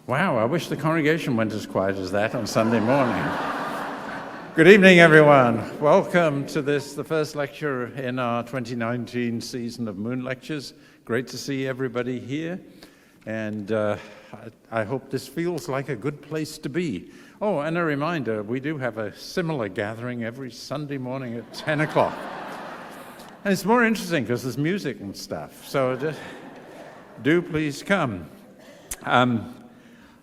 Wow, I wish the congregation went as quiet as that on Sunday morning. Good evening, everyone. Welcome to this, the first lecture in our 2019 season of Moon Lectures. Great to see everybody here, and I hope this feels like a good place to be. Oh, and a reminder, we do have a similar gathering every Sunday morning at 10 o'clock. And it's more interesting because there's music and stuff, so just do please come.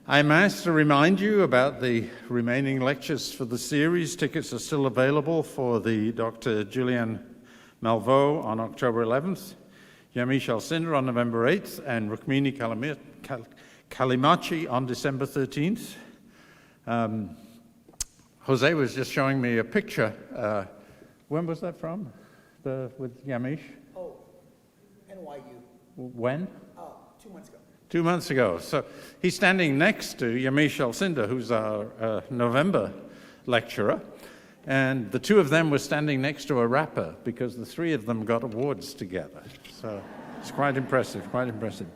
I'm asked to remind you about the remaining lectures for the series. Tickets are still available for the Dr. Julian Malveaux on October 11th, Yamiche Alcindor on November 8th, and Rukmini Kalimachi on December 13th. Jose was just showing me a picture. When was that from? With Yamiche? Oh, NYU. When? 2 months ago. 2 months ago. So he's standing next to Yamiche Alcindor, who's our November lecturer, and the two of them were standing next to a rapper because the three of them got awards together. So it's quite impressive, quite impressive.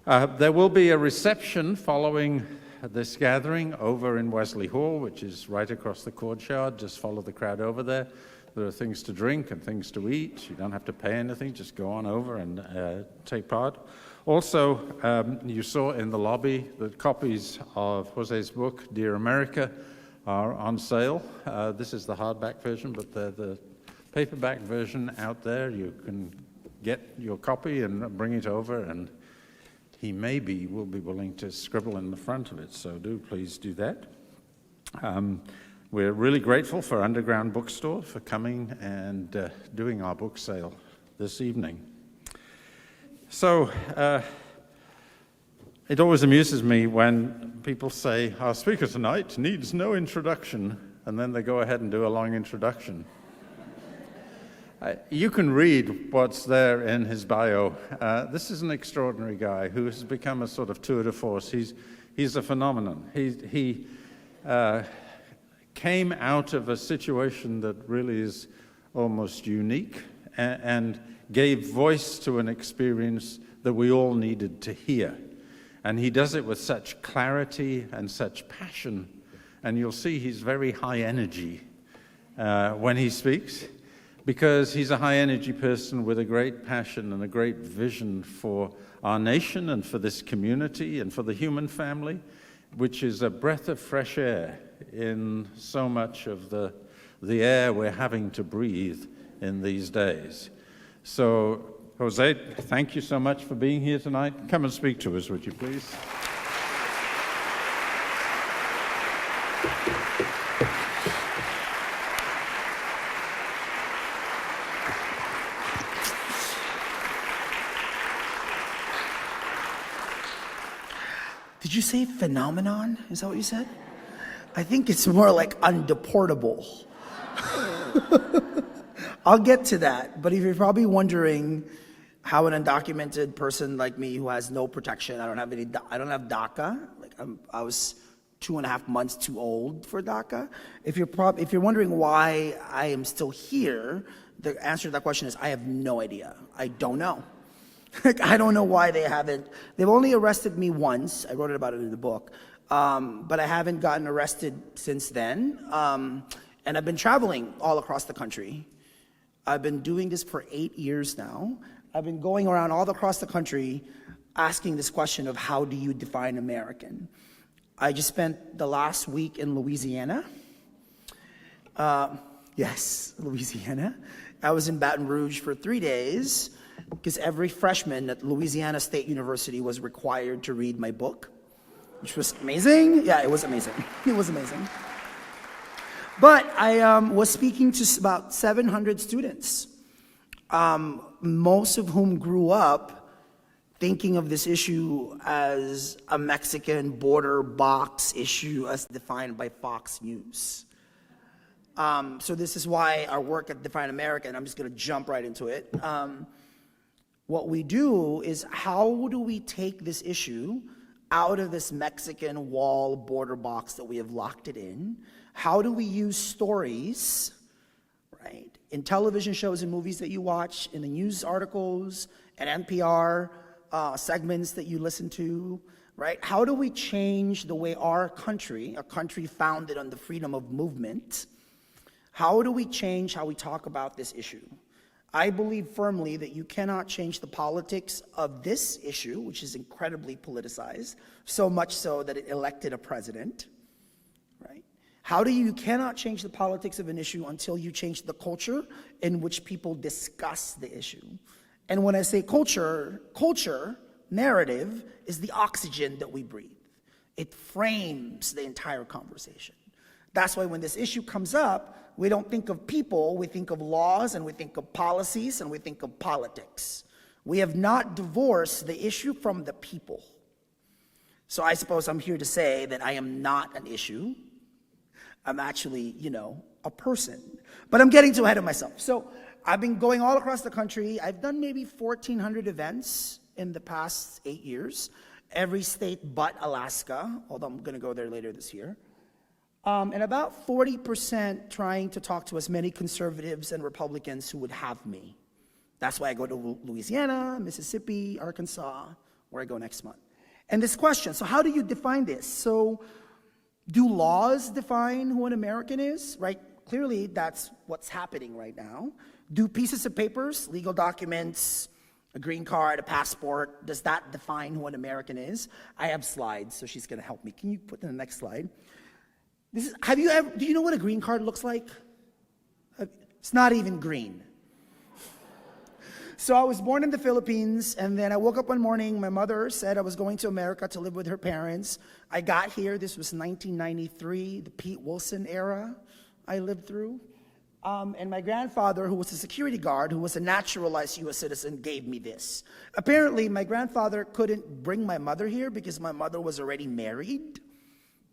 There will be a reception following this gathering over in Wesley Hall, which is right across the courtyard. Just follow the crowd over there. There are things to drink and things to eat. You don't have to pay anything, just go on over and take part. Also, you saw in the lobby that copies of Jose's book, Dear America, are on sale. This is the hardback version, but the paperback version out there, you can get your copy and bring it over, and he will be willing to scribble in the front of it, so do please do that. We're really grateful for Underground Bookstore for coming and doing our book sale this evening. So, it always amuses me when people say, our speaker tonight needs no introduction, and then they go ahead and do a long introduction. You can read what's there in his bio. This is an extraordinary guy who has become a sort of tour de force. He's a phenomenon. He came out of a situation that really is almost unique and gave voice to an experience that we all needed to hear. And he does it with such clarity and such passion. And you'll see he's very high energy when he speaks, because he's a high energy person with a great passion and a great vision for our nation and for this community and for the human family, which is a breath of fresh air in so much of the air we're having to breathe in these days. So, Jose, thank you so much for being here tonight. Come and speak to us, would you please? Did you say phenomenon? Is that what you said? I think it's more like undeportable. I'll get to that, but if you're probably wondering how an undocumented person like me who has no protection, I don't have DACA. I was 2.5 months too old for DACA. If you're wondering why I am still here, the answer to that question is I have no idea. I don't know. I don't know why they've only arrested me once. I wrote about it in the book. But I haven't gotten arrested since then. And I've been traveling all across the country. I've been doing this for 8 years now. I've been going around all across the country asking this question of how do you define American? I just spent the last week in Louisiana. Yes, Louisiana. I was in Baton Rouge for 3 days because every freshman at Louisiana State University was required to read my book, which was amazing. Yeah, it was amazing. It was amazing. But I was speaking to about 700 students, most of whom grew up thinking of this issue as a Mexican border box issue as defined by Fox News. So this is why our work at Define America, and I'm just going to jump right into it. What we do is how do we take this issue out of this Mexican wall border box that we have locked it in? How do we use stories, right, in television shows and movies that you watch, in the news articles, at NPR, segments that you listen to, right? How do we change the way our country, a country founded on the freedom of movement, how do we change how we talk about this issue? I believe firmly that you cannot change the politics of this issue, which is incredibly politicized, so much so that it elected a president, right? You cannot change the politics of an issue until you change the culture in which people discuss the issue. And when I say culture, narrative is the oxygen that we breathe. It frames the entire conversation. That's why when this issue comes up, we don't think of people, we think of laws, and we think of policies, and we think of politics. We have not divorced the issue from the people. So I suppose I'm here to say that I am not an issue. I'm actually, a person. But I'm getting too ahead of myself. So I've been going all across the country. I've done maybe 1,400 events in the past 8 years. Every state but Alaska, although I'm going to go there later this year. And about 40% trying to talk to as many conservatives and Republicans who would have me. That's why I go to Louisiana, Mississippi, Arkansas, where I go next month. And this question, so how do you define this? So do laws define who an American is, right? Clearly, that's what's happening right now. Do pieces of papers, legal documents, a green card, a passport, does that define who an American is? I have slides, so she's going to help me. Can you put in the next slide? Do you know what a green card looks like? It's not even green. So I was born in the Philippines, and then I woke up one morning. My mother said I was going to America to live with her parents. I got here. This was 1993, the Pete Wilson era I lived through. And my grandfather, who was a security guard, who was a naturalized U.S. citizen, gave me this. Apparently, my grandfather couldn't bring my mother here because my mother was already married.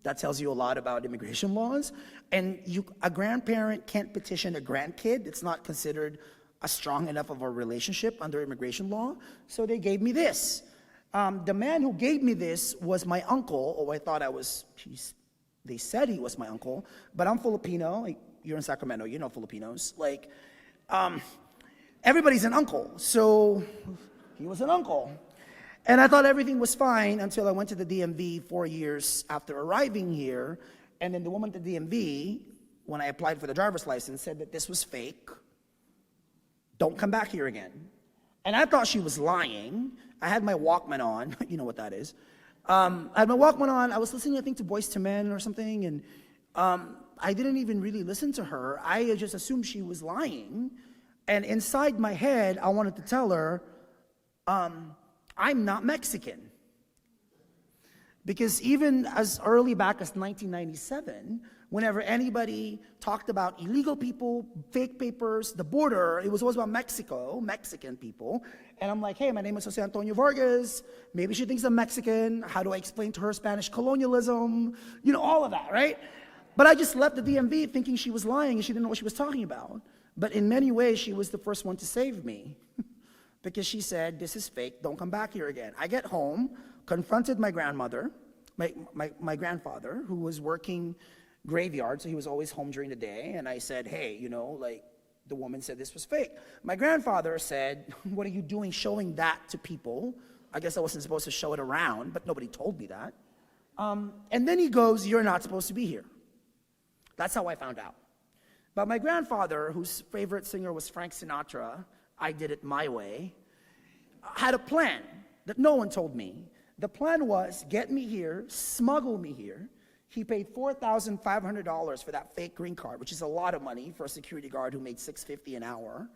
That tells you a lot about immigration laws. And a grandparent can't petition a grandkid. It's not considered a strong enough of a relationship under immigration law. So they gave me this. The man who gave me this was my uncle. Oh, I thought they said he was my uncle, but I'm Filipino. You're in Sacramento, you know Filipinos. Everybody's an uncle. So he was an uncle. And I thought everything was fine until I went to the DMV 4 years after arriving here. And then the woman at the DMV, when I applied for the driver's license, said that this was fake. Don't come back here again. And I thought she was lying. I had my Walkman on. You know what that is. I had my Walkman on. I was listening, I think, to Boyz II Men or something. And I didn't even really listen to her. I just assumed she was lying. And inside my head, I wanted to tell her, I'm not Mexican. Because even as early back as 1997, whenever anybody talked about illegal people, fake papers, the border, it was always about Mexico, Mexican people. And I'm like, hey, my name is Jose Antonio Vargas. Maybe she thinks I'm Mexican. How do I explain to her Spanish colonialism? All of that, right? But I just left the DMV thinking she was lying and she didn't know what she was talking about. But in many ways, she was the first one to save me. Because she said, this is fake, don't come back here again. I get home, confronted my grandmother, my grandfather, who was working graveyard, so he was always home during the day, and I said, hey, the woman said this was fake. My grandfather said, what are you doing showing that to people? I guess I wasn't supposed to show it around, but nobody told me that. And then he goes, you're not supposed to be here. That's how I found out. But my grandfather, whose favorite singer was Frank Sinatra, I did it my way, had a plan that no one told me. The plan was, get me here, smuggle me here. He paid $4,500 for that fake green card, which is a lot of money for a security guard who made $6.50 an hour.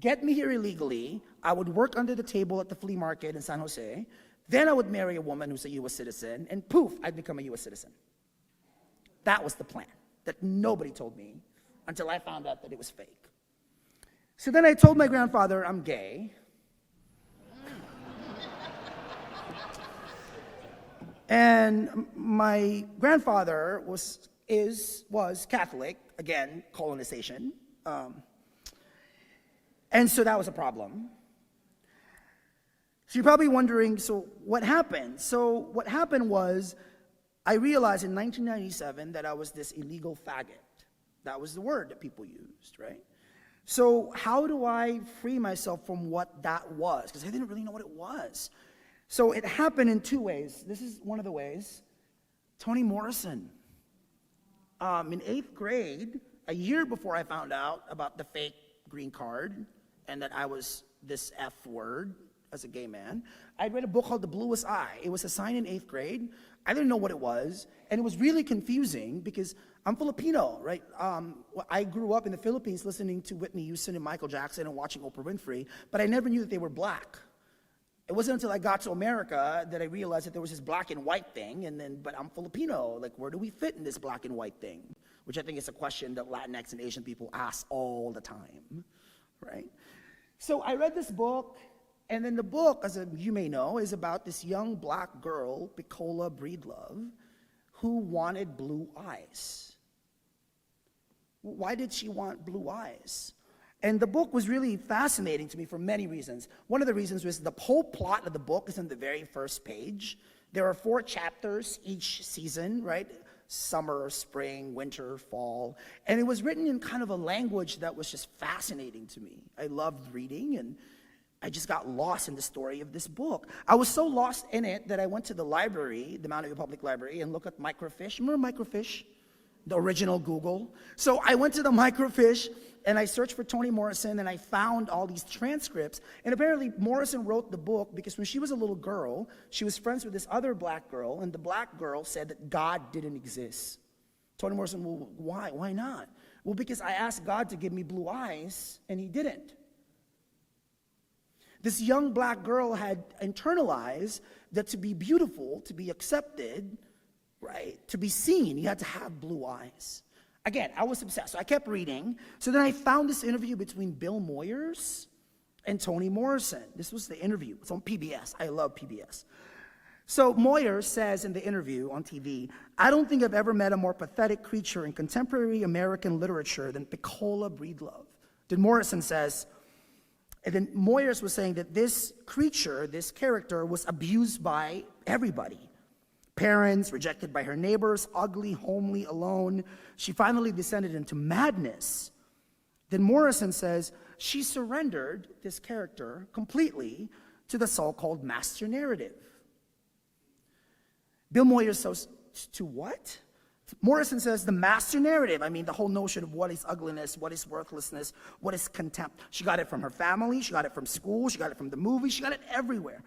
Get me here illegally. I would work under the table at the flea market in San Jose. Then I would marry a woman who's a U.S. citizen, and poof, I'd become a U.S. citizen. That was the plan that nobody told me until I found out that it was fake. So then I told my grandfather I'm gay. And my grandfather was Catholic, again, colonization. And so that was a problem. So you're probably wondering, so what happened? So what happened was I realized in 1997 that I was this illegal faggot. That was the word that people used, right? So how do I free myself from what that was? Because I didn't really know what it was. So it happened in two ways. This is one of the ways. Toni Morrison. In 8th grade, a year before I found out about the fake green card and that I was this F word as a gay man, I'd read a book called The Bluest Eye. It was assigned in 8th grade. I didn't know what it was, and it was really confusing because I'm Filipino, right? I grew up in the Philippines listening to Whitney Houston and Michael Jackson and watching Oprah Winfrey, but I never knew that they were black. It wasn't until I got to America that I realized that there was this black and white thing, but I'm Filipino. Like, where do we fit in this black and white thing? Which I think is a question that Latinx and Asian people ask all the time, right? So I read this book, and then the book, as you may know, is about this young black girl, Pecola Breedlove, who wanted blue eyes. Why did she want blue eyes? And the book was really fascinating to me for many reasons. One of the reasons was the whole plot of the book is on the very first page. There are 4 chapters each season, right? Summer, spring, winter, fall. And it was written in kind of a language that was just fascinating to me. I loved reading, and I just got lost in the story of this book. I was so lost in it that I went to the library, the Mountain View Public Library, and looked at microfiche. Remember microfiche? The original Google. So I went to the microfiche, and I searched for Toni Morrison, and I found all these transcripts. And apparently Morrison wrote the book because when she was a little girl, she was friends with this other black girl, and the black girl said that God didn't exist. Toni Morrison, well, why? Why not? Well, because I asked God to give me blue eyes, and he didn't. This young black girl had internalized that to be beautiful, to be accepted, right, to be seen, you had to have blue eyes. Again, I was obsessed, so I kept reading. So then I found this interview between Bill Moyers and Toni Morrison. This was the interview. It's on PBS. I love PBS. So Moyers says in the interview on TV, "I don't think I've ever met a more pathetic creature in contemporary American literature than Pecola Breedlove." Then Morrison says, and then Moyers was saying that this creature, this character, was abused by everybody. Parents, rejected by her neighbors, ugly, homely, alone. She finally descended into madness. Then Morrison says she surrendered this character completely to the so-called master narrative. Bill Moyers says, to what? Morrison says the master narrative. I mean, the whole notion of what is ugliness, what is worthlessness, what is contempt. She got it from her family, she got it from school, she got it from the movies, she got it everywhere.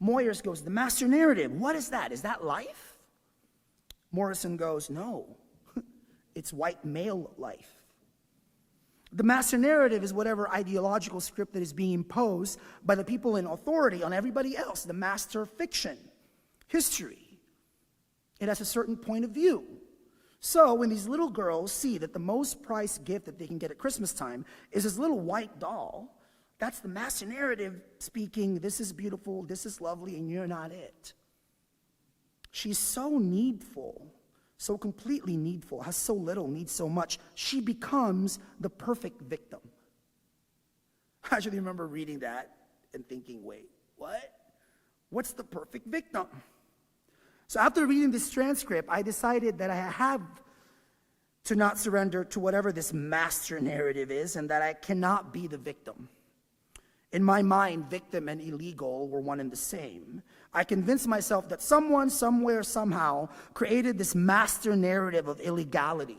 Moyers goes, the master narrative, what is that? Is that life? Morrison goes, no, it's white male life. The master narrative is whatever ideological script that is being imposed by the people in authority on everybody else, the master fiction, history. It has a certain point of view. So when these little girls see that the most prized gift that they can get at Christmas time is this little white doll, that's the master narrative speaking, this is beautiful, this is lovely, and you're not it. She's so needful, so completely needful, has so little, needs so much. She becomes the perfect victim. I actually remember reading that and thinking, wait, what? What's the perfect victim? So after reading this transcript, I decided that I have to not surrender to whatever this master narrative is and that I cannot be the victim. In my mind, victim and illegal were one and the same. I convinced myself that someone, somewhere, somehow created this master narrative of illegality.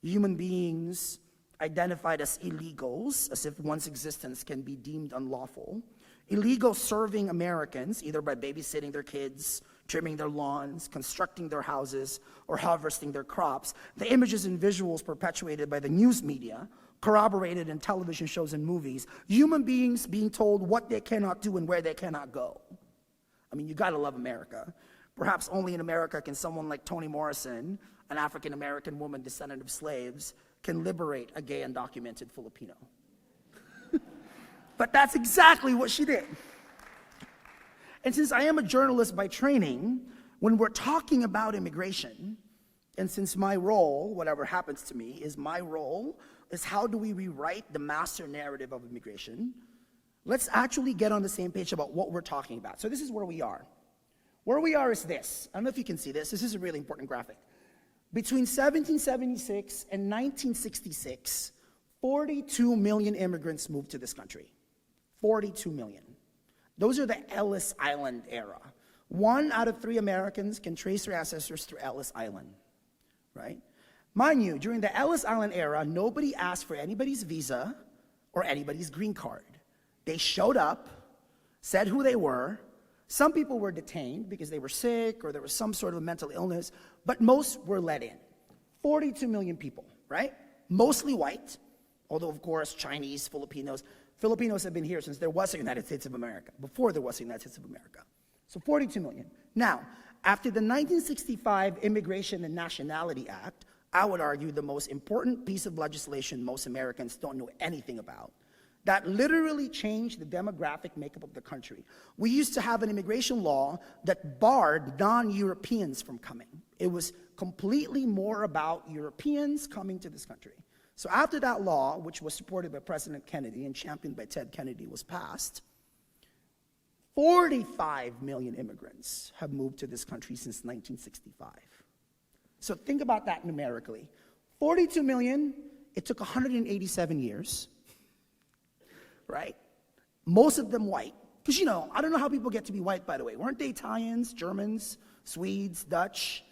Human beings identified as illegals, as if one's existence can be deemed unlawful. Illegal serving Americans, either by babysitting their kids, trimming their lawns, constructing their houses, or harvesting their crops. The images and visuals perpetuated by the news media, corroborated in television shows and movies, human beings being told what they cannot do and where they cannot go. I mean, you gotta love America. Perhaps only in America can someone like Toni Morrison, an African-American woman descendant of slaves, can liberate a gay undocumented Filipino. But that's exactly what she did. And since I am a journalist by training, when we're talking about immigration, and since my role, whatever happens to me, is my role is how do we rewrite the master narrative of immigration, let's actually get on the same page about what we're talking about. So this is where we are. Where we are is this. I don't know if you can see this. This is a really important graphic. Between 1776 and 1966, 42 million immigrants moved to this country. 42 million. Those are the Ellis Island era. 1 out of 3 Americans can trace their ancestors through Ellis Island, right? Mind you, during the Ellis Island era, nobody asked for anybody's visa or anybody's green card. They showed up, said who they were. Some people were detained because they were sick or there was some sort of a mental illness, but most were let in. 42 million people, right? Mostly white, although of course Chinese, Filipinos. Filipinos have been here since there was a United States of America, before there was a United States of America. So 42 million. Now, after the 1965 Immigration and Nationality Act, I would argue the most important piece of legislation most Americans don't know anything about, that literally changed the demographic makeup of the country. We used to have an immigration law that barred non-Europeans from coming. It was completely more about Europeans coming to this country. So after that law, which was supported by President Kennedy and championed by Ted Kennedy, was passed, 45 million immigrants have moved to this country since 1965. So think about that numerically. 42 million, it took 187 years. Right? Most of them white. Because, you know, I don't know how people get to be white, by the way. Weren't they Italians, Germans, Swedes, Dutch,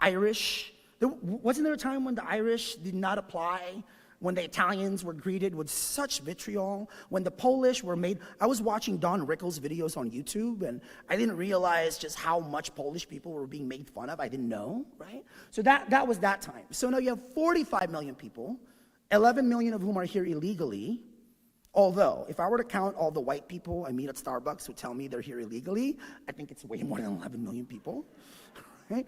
Irish? Wasn't there a time when the Irish did not apply, when the Italians were greeted with such vitriol, when the Polish were made? I was watching Don Rickles' videos on YouTube, and I didn't realize just how much Polish people were being made fun of. I didn't know, right? So that was that time. So now you have 45 million people, 11 million of whom are here illegally. Although, if I were to count all the white people I meet at Starbucks who tell me they're here illegally, I think it's way more than 11 million people, right?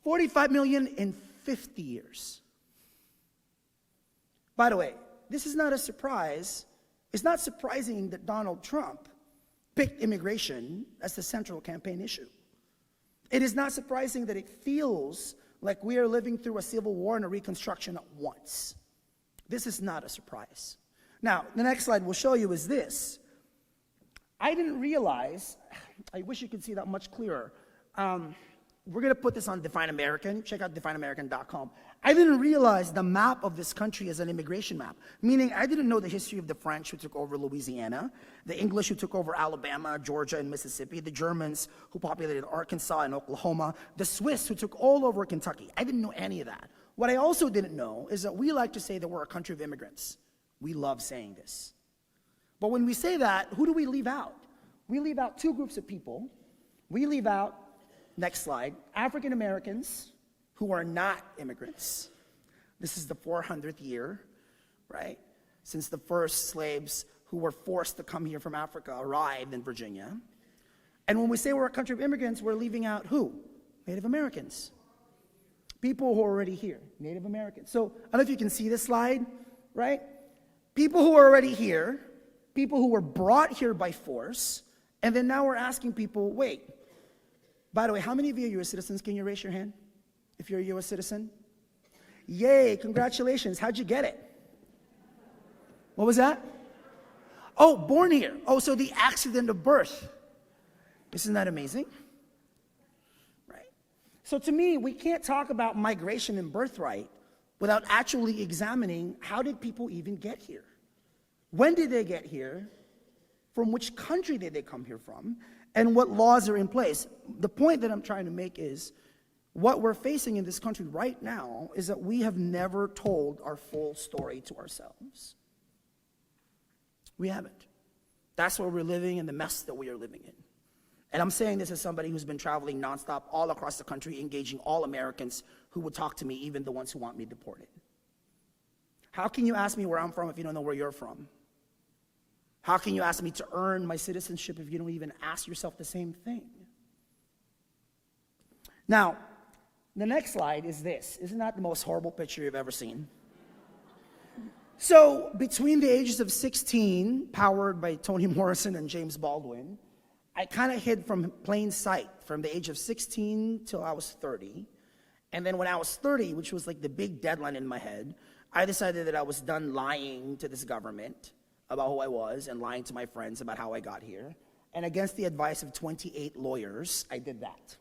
45 million in 50 years. By the way, this is not a surprise. It's not surprising that Donald Trump picked immigration as the central campaign issue. It is not surprising that it feels like we are living through a civil war and a reconstruction at once. This is not a surprise. Now, the next slide we'll show you is this. I didn't realize, I wish you could see that much clearer. We're going to put this on Define American. Check out defineamerican.com. I didn't realize the map of this country is an immigration map, meaning I didn't know the history of the French who took over Louisiana, the English who took over Alabama, Georgia, and Mississippi, the Germans who populated Arkansas and Oklahoma, the Swiss who took all over Kentucky. I didn't know any of that. What I also didn't know is that we like to say that we're a country of immigrants. We love saying this. But when we say that, who do we leave out? We leave out 2 groups of people. We leave out, next slide, African Americans who are not immigrants. This is the 400th year, right, since the first slaves who were forced to come here from Africa arrived in Virginia. And when we say we're a country of immigrants, we're leaving out who? Native Americans. People who are already here, Native Americans. So I don't know if you can see this slide, right? People who are already here, people who were brought here by force, and then now we're asking people, wait, by the way, how many of you are U.S. citizens? Can you raise your hand if you're a U.S. citizen? Yay, congratulations. How'd you get it? What was that? Oh, born here. Oh, so the accident of birth. Isn't that amazing? Right? So to me, we can't talk about migration and birthright without actually examining how did people even get here? When did they get here? From which country did they come here from? And what laws are in place? The point that I'm trying to make is what we're facing in this country right now is that we have never told our full story to ourselves. We haven't. That's where we're living and the mess that we are living in. And I'm saying this as somebody who's been traveling nonstop all across the country, engaging all Americans who would talk to me, even the ones who want me deported. How can you ask me where I'm from if you don't know where you're from? How can you ask me to earn my citizenship if you don't even ask yourself the same thing? Now, the next slide is this. Isn't that the most horrible picture you've ever seen? So, between the ages of 16, powered by Toni Morrison and James Baldwin, I kind of hid from plain sight from the age of 16 till I was 30. And then when I was 30, which was like the big deadline in my head, I decided that I was done lying to this government about who I was and lying to my friends about how I got here. And against the advice of 28 lawyers, I did that.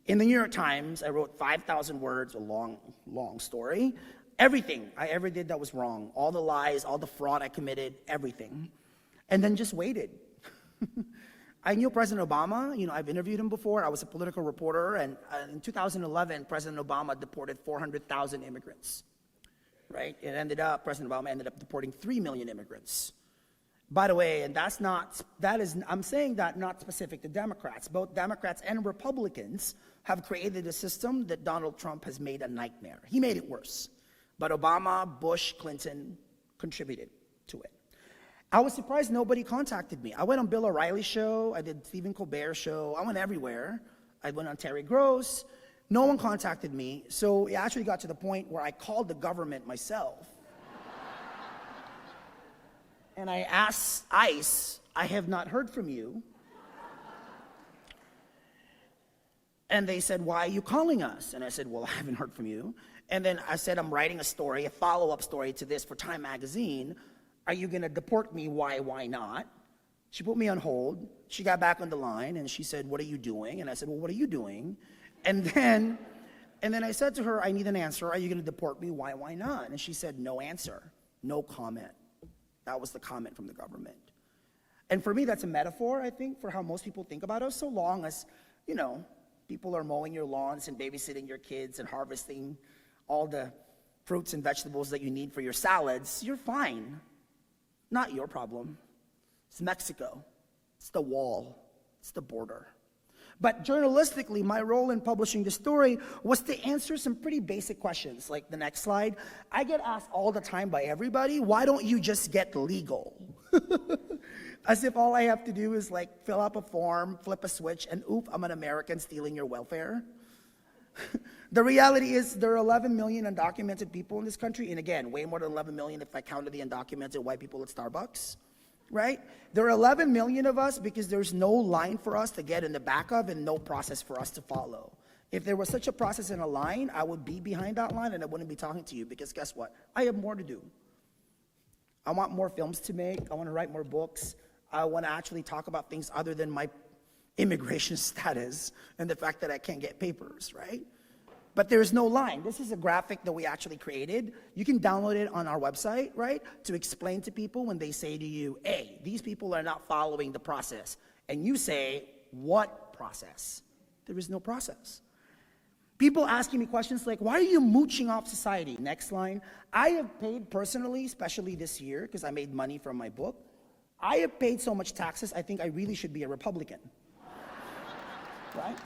In the New York Times, I wrote 5,000 words, a long, long story. Everything I ever did that was wrong, all the lies, all the fraud I committed, everything. And then just waited I knew President Obama. I've interviewed him before. I was a political reporter, and in 2011, President Obama deported 400,000 immigrants, right? President Obama ended up deporting 3 million immigrants. By the way, and I'm saying that not specific to Democrats. Both Democrats and Republicans have created a system that Donald Trump has made a nightmare. He made it worse. But Obama, Bush, Clinton contributed to it. I was surprised nobody contacted me. I went on Bill O'Reilly's show. I did Stephen Colbert's show. I went everywhere. I went on Terry Gross. No one contacted me. So it actually got to the point where I called the government myself. And I asked ICE, I have not heard from you. And they said, why are you calling us? And I said, well, I haven't heard from you. And then I said, I'm writing a story, a follow-up story to this for Time Magazine. Are you going to deport me? Why not? She put me on hold. She got back on the line, and she said, what are you doing? And I said, well, what are you doing? And then I said to her, I need an answer. Are you going to deport me? Why not? And she said, no answer, no comment. That was the comment from the government. And for me, that's a metaphor, I think, for how most people think about us. So long as, people are mowing your lawns and babysitting your kids and harvesting all the fruits and vegetables that you need for your salads, you're fine. Not your problem. It's Mexico. It's the wall. It's the border. But journalistically, my role in publishing the story was to answer some pretty basic questions, like the next slide. I get asked all the time by everybody, why don't you just get legal? As if all I have to do is fill up a form, flip a switch, and oop, I'm an American stealing your welfare. The reality is there are 11 million undocumented people in this country, and again, way more than 11 million if I counted the undocumented white people at Starbucks. Right? There are 11 million of us because there's no line for us to get in the back of and no process for us to follow. If there was such a process in a line, I would be behind that line and I wouldn't be talking to you because guess what? I have more to do. I want more films to make. I want to write more books. I want to actually talk about things other than my immigration status and the fact that I can't get papers, right? But there's no line. This is a graphic that we actually created. You can download it on our website, right? To explain to people when they say to you, hey, these people are not following the process. And you say, what process? There is no process. People asking me questions like, why are you mooching off society? Next line. I have paid personally, especially this year, because I made money from my book. I have paid so much taxes, I think I really should be a Republican. Right?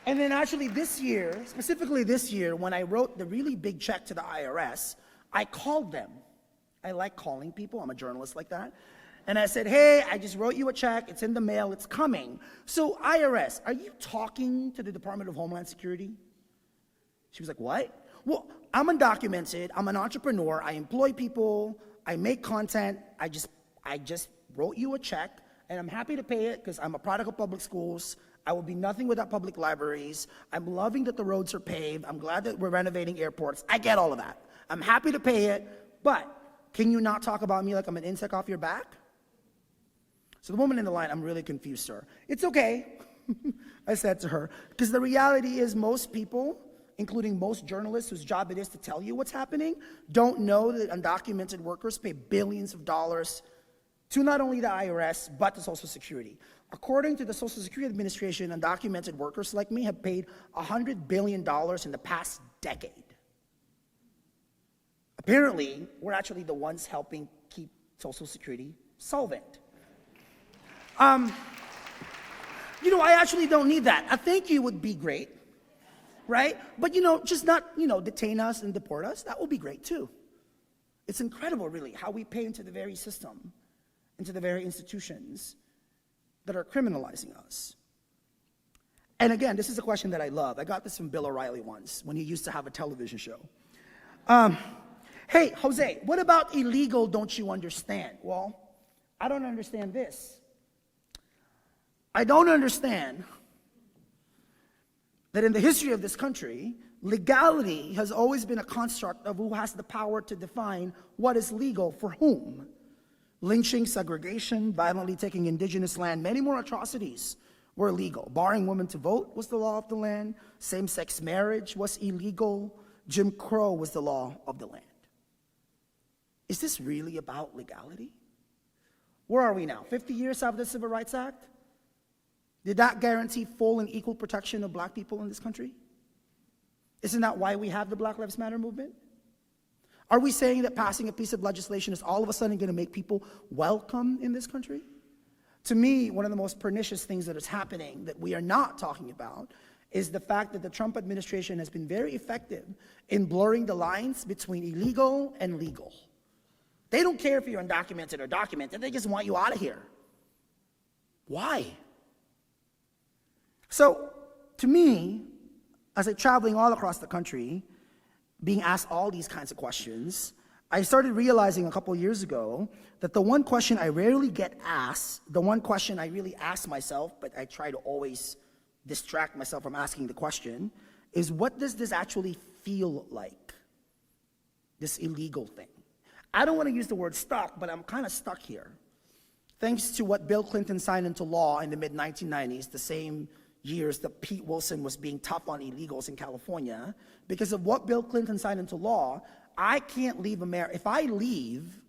And then actually this year, specifically this year, when I wrote the really big check to the IRS, I called them. I like calling people. I'm a journalist like that. And I said, hey, I just wrote you a check. It's in the mail. It's coming. So IRS, are you talking to the Department of Homeland Security? She was like, what? Well, I'm undocumented. I'm an entrepreneur. I employ people. I make content. I just wrote you a check, and I'm happy to pay it because I'm a product of public schools. I would be nothing without public libraries. I'm loving that the roads are paved. I'm glad that we're renovating airports. I get all of that. I'm happy to pay it, but can you not talk about me like I'm an insect off your back? So the woman in the line, I'm really confused, sir. It's okay, I said to her, because the reality is most people, including most journalists whose job it is to tell you what's happening, don't know that undocumented workers pay billions of dollars to not only the IRS, but to Social Security. According to the Social Security Administration, undocumented workers like me have paid $100 billion in the past decade. Apparently, we're actually the ones helping keep Social Security solvent. I actually don't need that. A thank you would be great, right? But, just not, detain us and deport us. That would be great, too. It's incredible, really, how we pay into the very system, into the very institutions that are criminalizing us. And again, this is a question that I love. I got this from Bill O'Reilly once when he used to have a television show. Hey, Jose, what about illegal don't you understand? Well, I don't understand this. I don't understand that in the history of this country, legality has always been a construct of who has the power to define what is legal for whom. Lynching, segregation, violently taking indigenous land, many more atrocities were illegal. Barring women to vote was the law of the land. Same-sex marriage was illegal. Jim Crow was the law of the land. Is this really about legality? Where are we now? 50 years after the Civil Rights Act? Did that guarantee full and equal protection of black people in this country? Isn't that why we have the Black Lives Matter movement? Are we saying that passing a piece of legislation is all of a sudden going to make people welcome in this country? To me, one of the most pernicious things that is happening that we are not talking about is the fact that the Trump administration has been very effective in blurring the lines between illegal and legal. They don't care if you're undocumented or documented, they just want you out of here. Why? So, to me, as I'm traveling all across the country, being asked all these kinds of questions, I started realizing a couple years ago that the one question I rarely get asked, the one question I really ask myself, but I try to always distract myself from asking the question, is what does this actually feel like? This illegal thing. I don't want to use the word stuck, but I'm kind of stuck here. Thanks to what Bill Clinton signed into law in the mid-1990s, the same years that Pete Wilson was being tough on illegals in California, because of what Bill Clinton signed into law, I can't leave America. If I leave,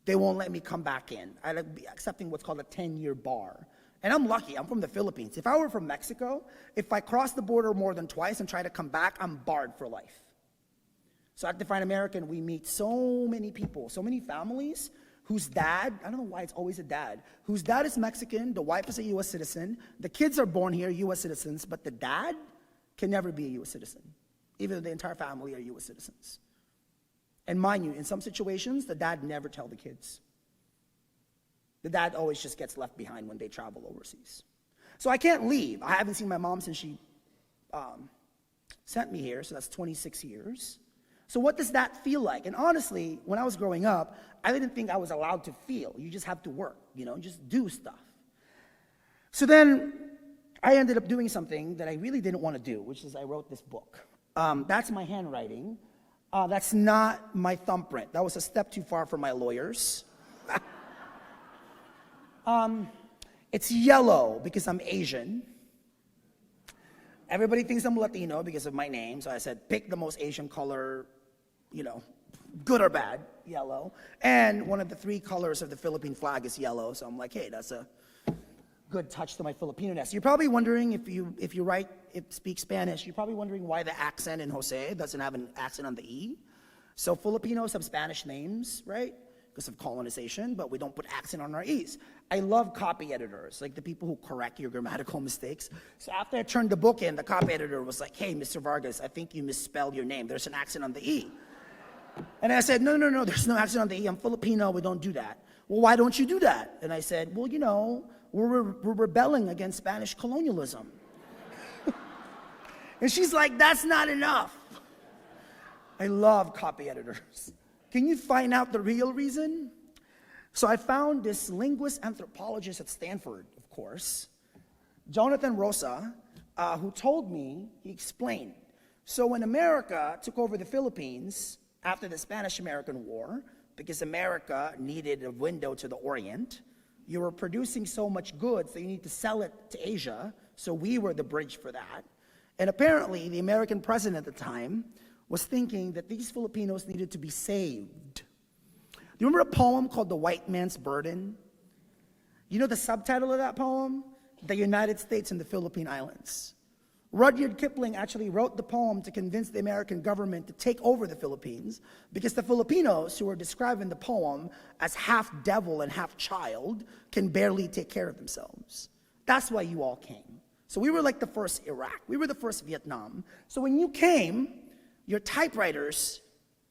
they won't let me come back in. I'd be accepting what's called a 10-year bar. And I'm lucky, I'm from the Philippines. If I were from Mexico, if I cross the border more than twice and try to come back, I'm barred for life. So at Define American, we meet so many people, so many families whose dad, I don't know why it's always a dad, whose dad is Mexican, the wife is a US citizen, the kids are born here, US citizens, but the dad can never be a US citizen, even though the entire family are US citizens. And mind you, in some situations, the dad never tell the kids. The dad always just gets left behind when they travel overseas. So I can't leave. I haven't seen my mom since she sent me here, so that's 26 years. So what does that feel like? And honestly, when I was growing up, I didn't think I was allowed to feel. You just have to work, just do stuff. So then I ended up doing something that I really didn't want to do, which is I wrote this book. That's my handwriting. That's not my thumbprint. That was a step too far for my lawyers. It's yellow because I'm Asian. Everybody thinks I'm Latino because of my name, so I said, pick the most Asian color, good or bad, yellow. And one of the 3 colors of the Philippine flag is yellow, so I'm like, hey, that's a good touch to my Filipino-ness. You're probably wondering, if you speak Spanish, you're probably wondering why the accent in Jose doesn't have an accent on the E. So Filipinos have Spanish names, right? Because of colonization, but we don't put accent on our E's. I love copy editors, like the people who correct your grammatical mistakes. So after I turned the book in, the copy editor was like, hey, Mr. Vargas, I think you misspelled your name. There's an accent on the E. And I said, no, there's no accent on the E. I'm Filipino, we don't do that. Well, why don't you do that? And I said, well, we're rebelling against Spanish colonialism. And she's like, that's not enough. I love copy editors. Can you find out the real reason? So I found this linguist anthropologist at Stanford, of course, Jonathan Rosa, who told me, he explained. So when America took over the Philippines after the Spanish-American War, because America needed a window to the Orient, you were producing so much goods that you need to sell it to Asia, so we were the bridge for that. And apparently, the American president at the time was thinking that these Filipinos needed to be saved. Do you remember a poem called The White Man's Burden? You know the subtitle of that poem? The United States and the Philippine Islands. Rudyard Kipling actually wrote the poem to convince the American government to take over the Philippines because the Filipinos, who are described in the poem as half devil and half child, can barely take care of themselves. That's why you all came. So we were like the first Iraq. We were the first Vietnam. So when you came, your typewriters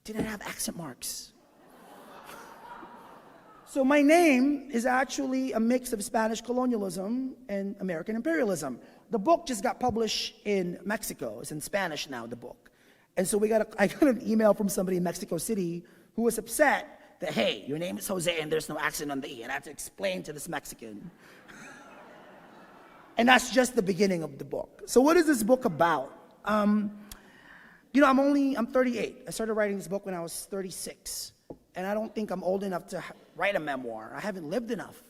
didn't have accent marks. So my name is actually a mix of Spanish colonialism and American imperialism. The book just got published in Mexico. It's in Spanish now, the book. And so I got an email from somebody in Mexico City who was upset that, hey, your name is Jose and there's no accent on the E. And I have to explain to this Mexican. And that's just the beginning of the book. So what is this book about? I'm 38. I started writing this book when I was 36. And I don't think I'm old enough to write a memoir. I haven't lived enough,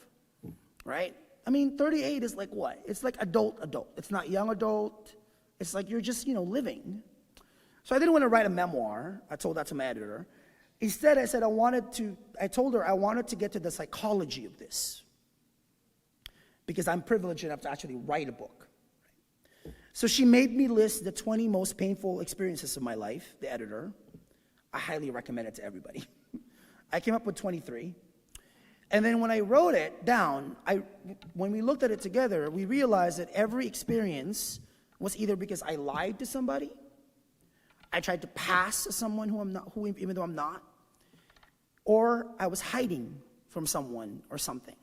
right? 38 is like what? It's like adult. It's not young adult. It's like you're just, living. So I didn't want to write a memoir. I told that to my editor. Instead, I told her I wanted to get to the psychology of this. because I'm privileged enough to actually write a book. So she made me list the 20 most painful experiences of my life, the editor. I highly recommend it to everybody. I came up with 23. And then when I wrote it down, when we looked at it together, we realized that every experience was either because I lied to somebody, I tried to pass as someone even though I'm not, or I was hiding from someone or something.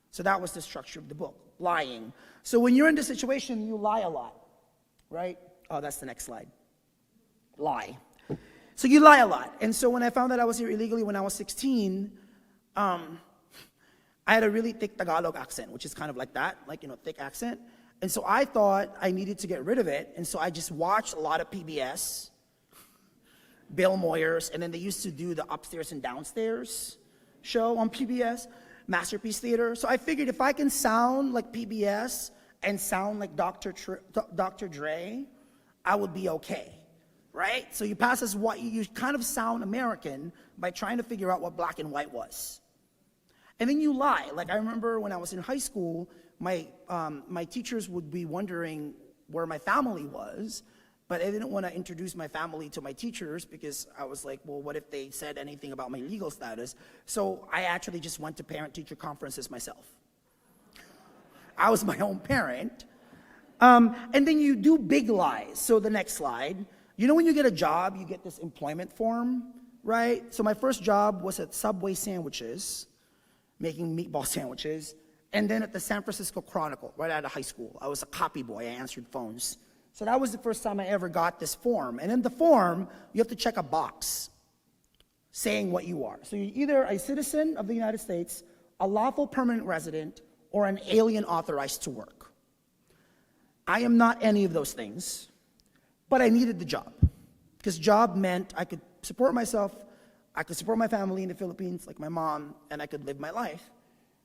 So that was the structure of the book, lying. So when you're in this situation, you lie a lot, right? Oh, that's the next slide. Lie. So you lie a lot. And so when I found out I was here illegally when I was 16, I had a really thick Tagalog accent, which is kind of like that, like, thick accent. And so I thought I needed to get rid of it. And so I just watched a lot of PBS, Bill Moyers, and then they used to do the Upstairs and Downstairs show on PBS, Masterpiece Theater. So I figured if I can sound like PBS and sound like Dr. Dre, I would be okay, right? So you pass as white, you kind of sound American by trying to figure out what black and white was. And then you lie. Like I remember when I was in high school, my teachers would be wondering where my family was, but I didn't want to introduce my family to my teachers because I was like, well, what if they said anything about my legal status? So I actually just went to parent-teacher conferences myself. I was my own parent. And then you do big lies. So the next slide, when you get a job, you get this employment form, right? So my first job was at Subway Sandwiches, making meatball sandwiches, and then at the San Francisco Chronicle, right out of high school. I was a copy boy, I answered phones. So that was the first time I ever got this form. And in the form, you have to check a box saying what you are. So you're either a citizen of the United States, a lawful permanent resident, or an alien authorized to work. I am not any of those things, but I needed the job. Because job meant I could support myself, I could support my family in the Philippines, like my mom, and I could live my life.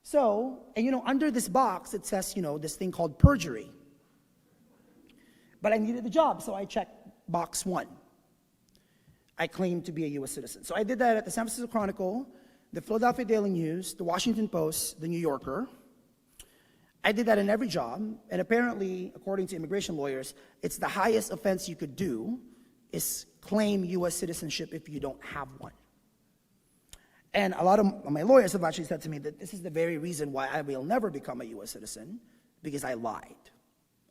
So, and under this box, it says, this thing called perjury. But I needed the job, so I checked box 1. I claimed to be a U.S. citizen. So I did that at the San Francisco Chronicle, the Philadelphia Daily News, the Washington Post, the New Yorker. I did that in every job, and apparently, according to immigration lawyers, it's the highest offense you could do is claim U.S. citizenship if you don't have one. And a lot of my lawyers have actually said to me that this is the very reason why I will never become a U.S. citizen, because I lied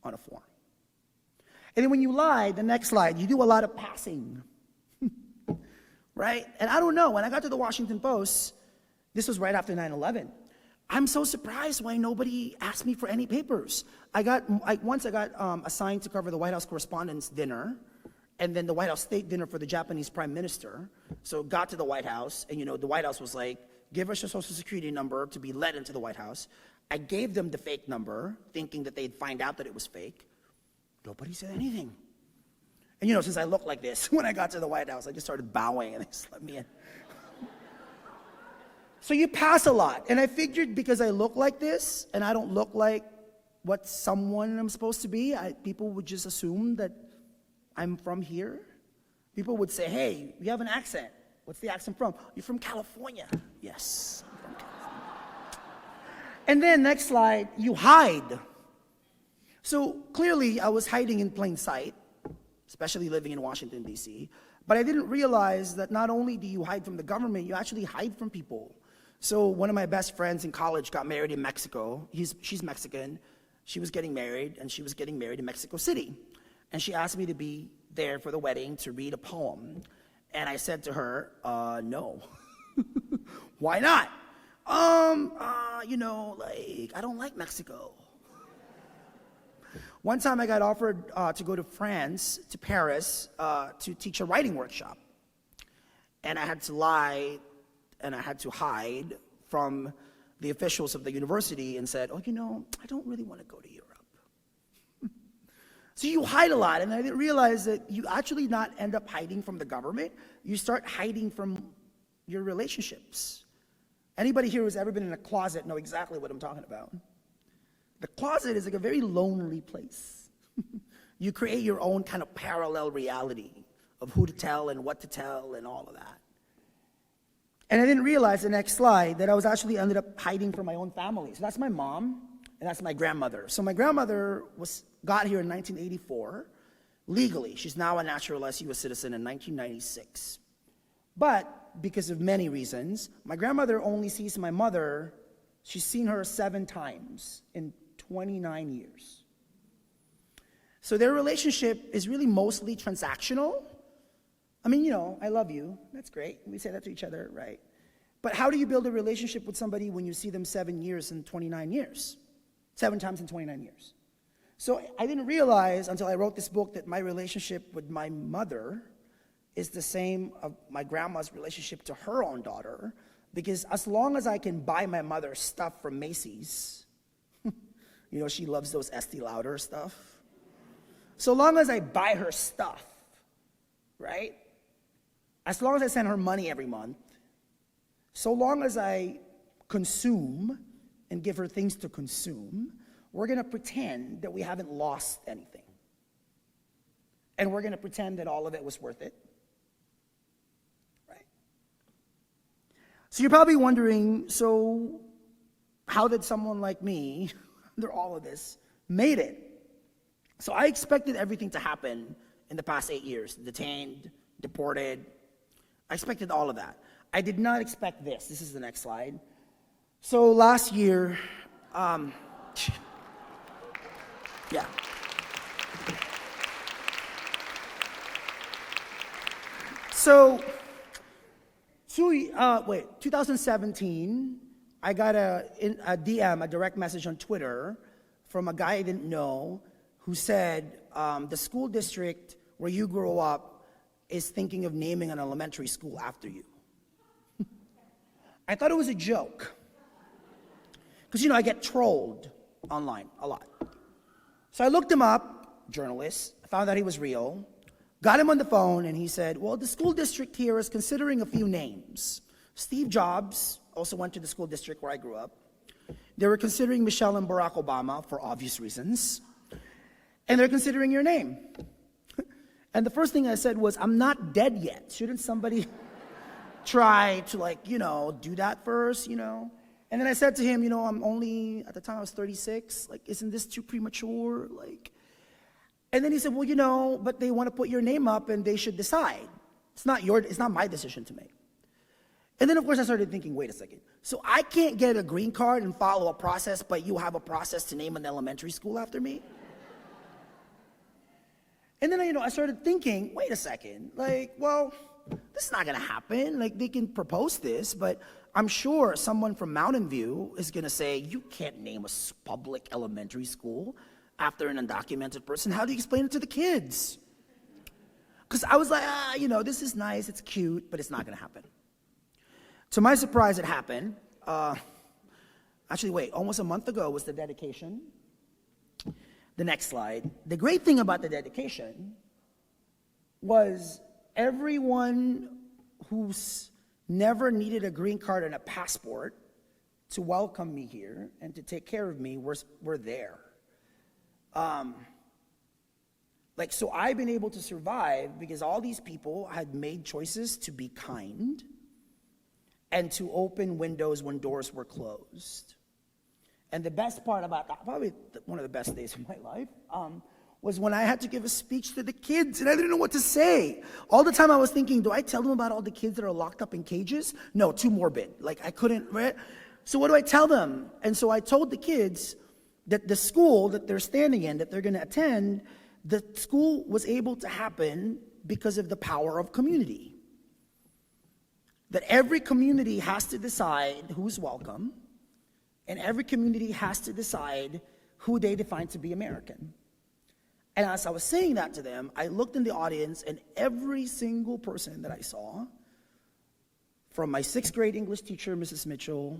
on a form. And then when you lie, the next slide, you do a lot of passing, right? And I don't know, when I got to the Washington Post, this was right after 9/11, I'm so surprised why nobody asked me for any papers. Once I got assigned to cover the White House Correspondents' Dinner, and then the White House State Dinner for the Japanese Prime Minister. So got to the White House, and the White House was like, give us your social security number to be let into the White House. I gave them the fake number, thinking that they'd find out that it was fake. Nobody said anything. And since I looked like this, when I got to the White House, I just started bowing, and they just let me in. So you pass a lot. And I figured because I look like this, and I don't look like what someone I'm supposed to be, people would just assume that I'm from here. People would say, hey, you have an accent. What's the accent from? You're from California. Yes, I'm from California. And then next slide, you hide. So clearly I was hiding in plain sight, especially living in Washington, D.C., but I didn't realize that not only do you hide from the government, you actually hide from people. So one of my best friends in college got married in Mexico. She's Mexican. She was getting married, and she was getting married in Mexico City. And she asked me to be there for the wedding to read a poem. And I said to her, no. Why not? I don't like Mexico. One time I got offered to go to France, to Paris, to teach a writing workshop. And I had to lie, and I had to hide from the officials of the university and said, I don't really want to go to Europe. So you hide a lot, and I didn't realize that you actually not end up hiding from the government. You start hiding from your relationships. Anybody here who's ever been in a closet know exactly what I'm talking about. The closet is like a very lonely place. You create your own kind of parallel reality of who to tell and what to tell and all of that. And I didn't realize the next slide that I was actually ended up hiding from my own family. So that's my mom and that's my grandmother. So my grandmother got here in 1984, legally. She's now a naturalized U.S. citizen in 1996. But because of many reasons, my grandmother only sees my mother, she's seen her 7 times in 29 years. So their relationship is really mostly transactional. I mean, I love you. That's great. We say that to each other, right? But how do you build a relationship with somebody when you see them 7 years in 29 years? 7 times in 29 years. So I didn't realize until I wrote this book that my relationship with my mother is the same of my grandma's relationship to her own daughter, because as long as I can buy my mother stuff from Macy's, she loves those Estee Lauder stuff. So long as I buy her stuff, right? As long as I send her money every month, so long as I consume and give her things to consume, we're going to pretend that we haven't lost anything. And we're going to pretend that all of it was worth it. Right? So you're probably wondering, so how did someone like me, under all of this, made it? So I expected everything to happen in the past 8 years. Detained, deported. I expected all of that. I did not expect this. This is the next slide. So last year, yeah. So, 2017, I got a DM, a direct message on Twitter from a guy I didn't know who said, the school district where you grew up is thinking of naming an elementary school after you. I thought it was a joke. Because, I get trolled online a lot. So I looked him up, journalist, found out he was real, got him on the phone, and he said, well, the school district here is considering a few names. Steve Jobs also went to the school district where I grew up. They were considering Michelle and Barack Obama for obvious reasons. And they're considering your name. And the first thing I said was, I'm not dead yet. Shouldn't somebody try to, do that first, And then I said to him, I'm only, at the time I was 36, isn't this too premature? And then he said, well, but they want to put your name up and they should decide. It's not my decision to make. And then, of course, I started thinking, wait a second. So I can't get a green card and follow a process, but you have a process to name an elementary school after me? And then, I started thinking, wait a second, this is not going to happen. They can propose this, but I'm sure someone from Mountain View is going to say, you can't name a public elementary school after an undocumented person. How do you explain it to the kids? Because I was like, this is nice, it's cute, but it's not going to happen. To my surprise, it happened. Almost a month ago was the dedication. The next slide. The great thing about the dedication was everyone who's never needed a green card and a passport to welcome me here and to take care of me were there. So I've been able to survive because all these people had made choices to be kind and to open windows when doors were closed. And the best part about that, probably one of the best days of my life, was when I had to give a speech to the kids, and I didn't know what to say. All the time I was thinking, do I tell them about all the kids that are locked up in cages? No, too morbid. I couldn't, right? So what do I tell them? And so I told the kids that the school that they're standing in, that they're going to attend, the school was able to happen because of the power of community. That every community has to decide who's welcome, and every community has to decide who they define to be American. And as I was saying that to them, I looked in the audience, and every single person that I saw, from my 6th grade English teacher, Mrs. Mitchell,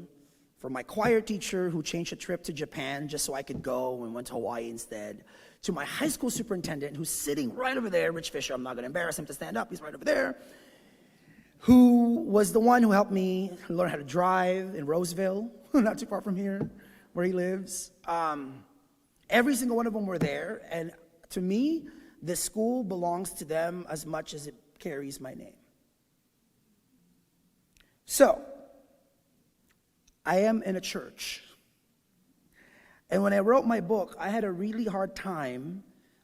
from my choir teacher who changed a trip to Japan just so I could go and went to Hawaii instead, to my high school superintendent who's sitting right over there, Rich Fisher, I'm not gonna embarrass him to stand up, he's right over there, who was the one who helped me learn how to drive in Roseville, not too far from here, where he lives. Every single one of them were there, and to me, the school belongs to them as much as it carries my name. So, I am in a church. And when I wrote my book, I had a really hard time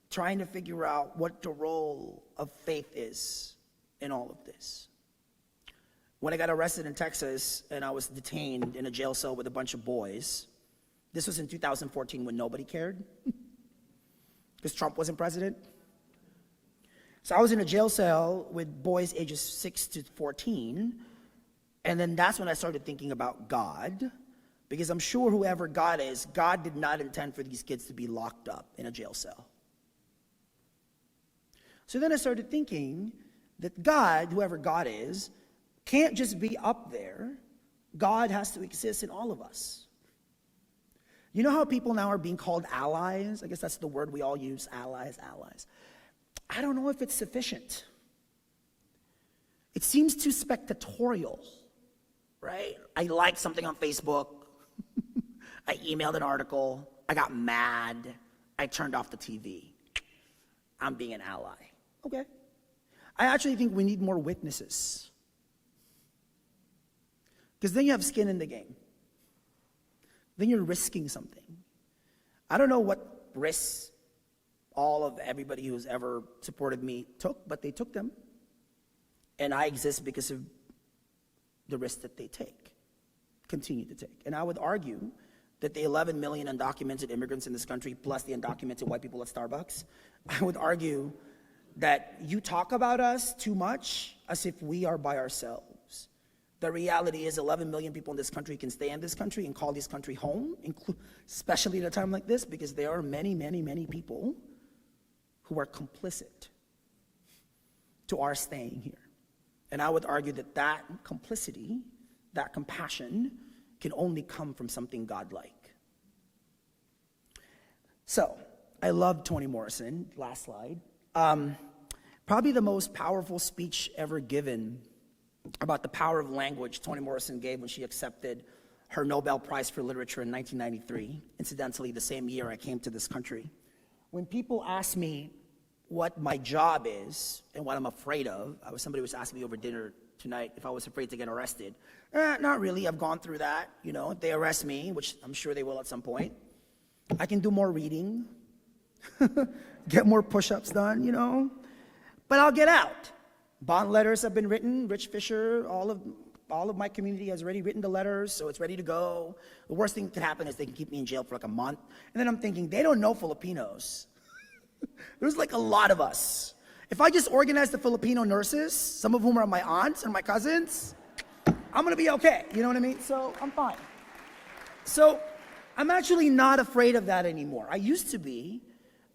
trying to figure out what the role of faith is in all of this. When I got arrested in Texas and I was detained in a jail cell with a bunch of boys, this was in 2014 when nobody cared, because Trump wasn't president. So I was in a jail cell with boys ages 6 to 14, and then that's when I started thinking about God, because I'm sure whoever God is, God did not intend for these kids to be locked up in a jail cell. So then I started thinking that God, whoever God is, can't just be up there. God has to exist in all of us. You know how people now are being called allies? I guess that's the word we all use, allies. I don't know if it's sufficient. It seems too spectatorial, right? I liked something on Facebook. I emailed an article. I got mad. I turned off the TV. I'm being an ally. Okay. I actually think we need more witnesses. Because then you have skin in the game. Then you're risking something. I don't know what risks all of everybody who's ever supported me took, but they took them. And I exist because of the risks that they continue to take. And I would argue that the 11 million undocumented immigrants in this country, plus the undocumented white people at Starbucks, I would argue that you talk about us too much as if we are by ourselves. The reality is 11 million people in this country can stay in this country and call this country home, especially at a time like this, because there are many, many, many people who are complicit to our staying here. And I would argue that that complicity, that compassion, can only come from something godlike. So, I love Toni Morrison, last slide. Probably the most powerful speech ever given about the power of language Toni Morrison gave when she accepted her Nobel Prize for Literature in 1993, incidentally the same year I came to this country. When people ask me what my job is and what I'm afraid of, somebody was asking me over dinner tonight if I was afraid to get arrested. Not really, I've gone through that. You know, if they arrest me, which I'm sure they will at some point, I can do more reading, get more push-ups done, you know, but I'll get out. Bond letters have been written. Rich Fisher, all of my community has already written the letters, so it's ready to go. The worst thing that could happen is they can keep me in jail for like a month. And then I'm thinking, they don't know Filipinos. There's like a lot of us. If I just organize the Filipino nurses, some of whom are my aunts and my cousins, I'm gonna be okay, you know what I mean? So I'm fine. So I'm actually not afraid of that anymore. I used to be.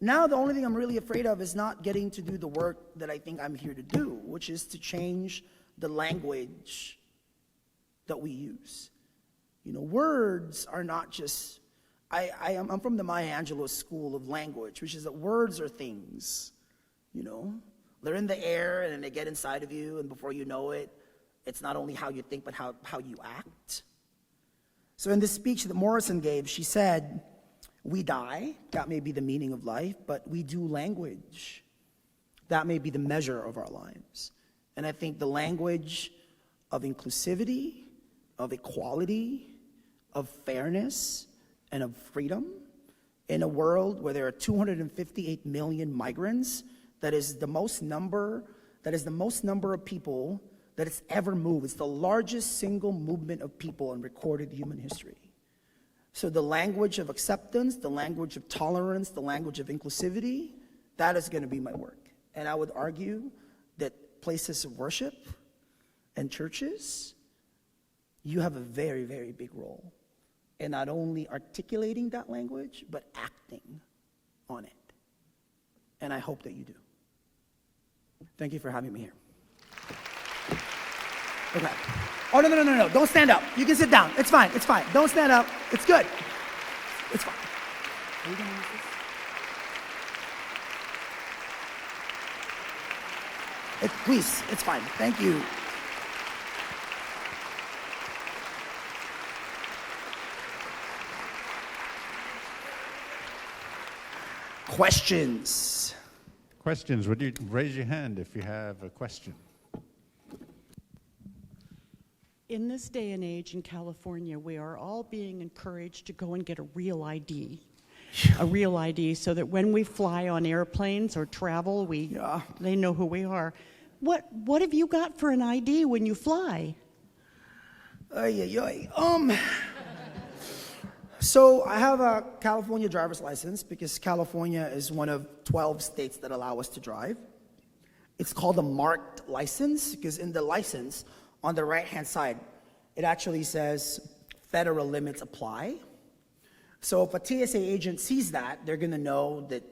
Now the only thing I'm really afraid of is not getting to do the work that I think I'm here to do, which is to change the language that we use. You know, words are not just, I'm from the Maya Angelou school of language, which is that words are things, you know. They're in the air and then they get inside of you, and before you know it, it's not only how you think but how you act. So in this speech that Morrison gave, she said, we die, that may be the meaning of life, but we do language. That may be the measure of our lives. And I think the language of inclusivity, of equality, of fairness, and of freedom in a world where there are 258 million migrants, that is the most number of people that has ever moved. It's the largest single movement of people in recorded human history. So the language of acceptance, the language of tolerance, the language of inclusivity, that is going to be my work. And I would argue that places of worship and churches, you have a very, very big role in not only articulating that language, but acting on it. And I hope that you do. Thank you for having me here. Okay. Oh, no. Don't stand up. You can sit down. It's fine. Don't stand up. It's good. It's fine. Are you going to use this? Please, it's fine. Thank you. Questions? Questions? Would you raise your hand if you have a question? in this day and age in California, we are all being encouraged to go and get a real ID. A real ID, so that when we fly on airplanes or travel, they know who we are. What have you got for an ID when you fly? So I have a California driver's license because California is one of 12 states that allow us to drive. It's called a marked license because in the license, on the right-hand side, it actually says federal limits apply. So if a TSA agent sees that, they're going to know that.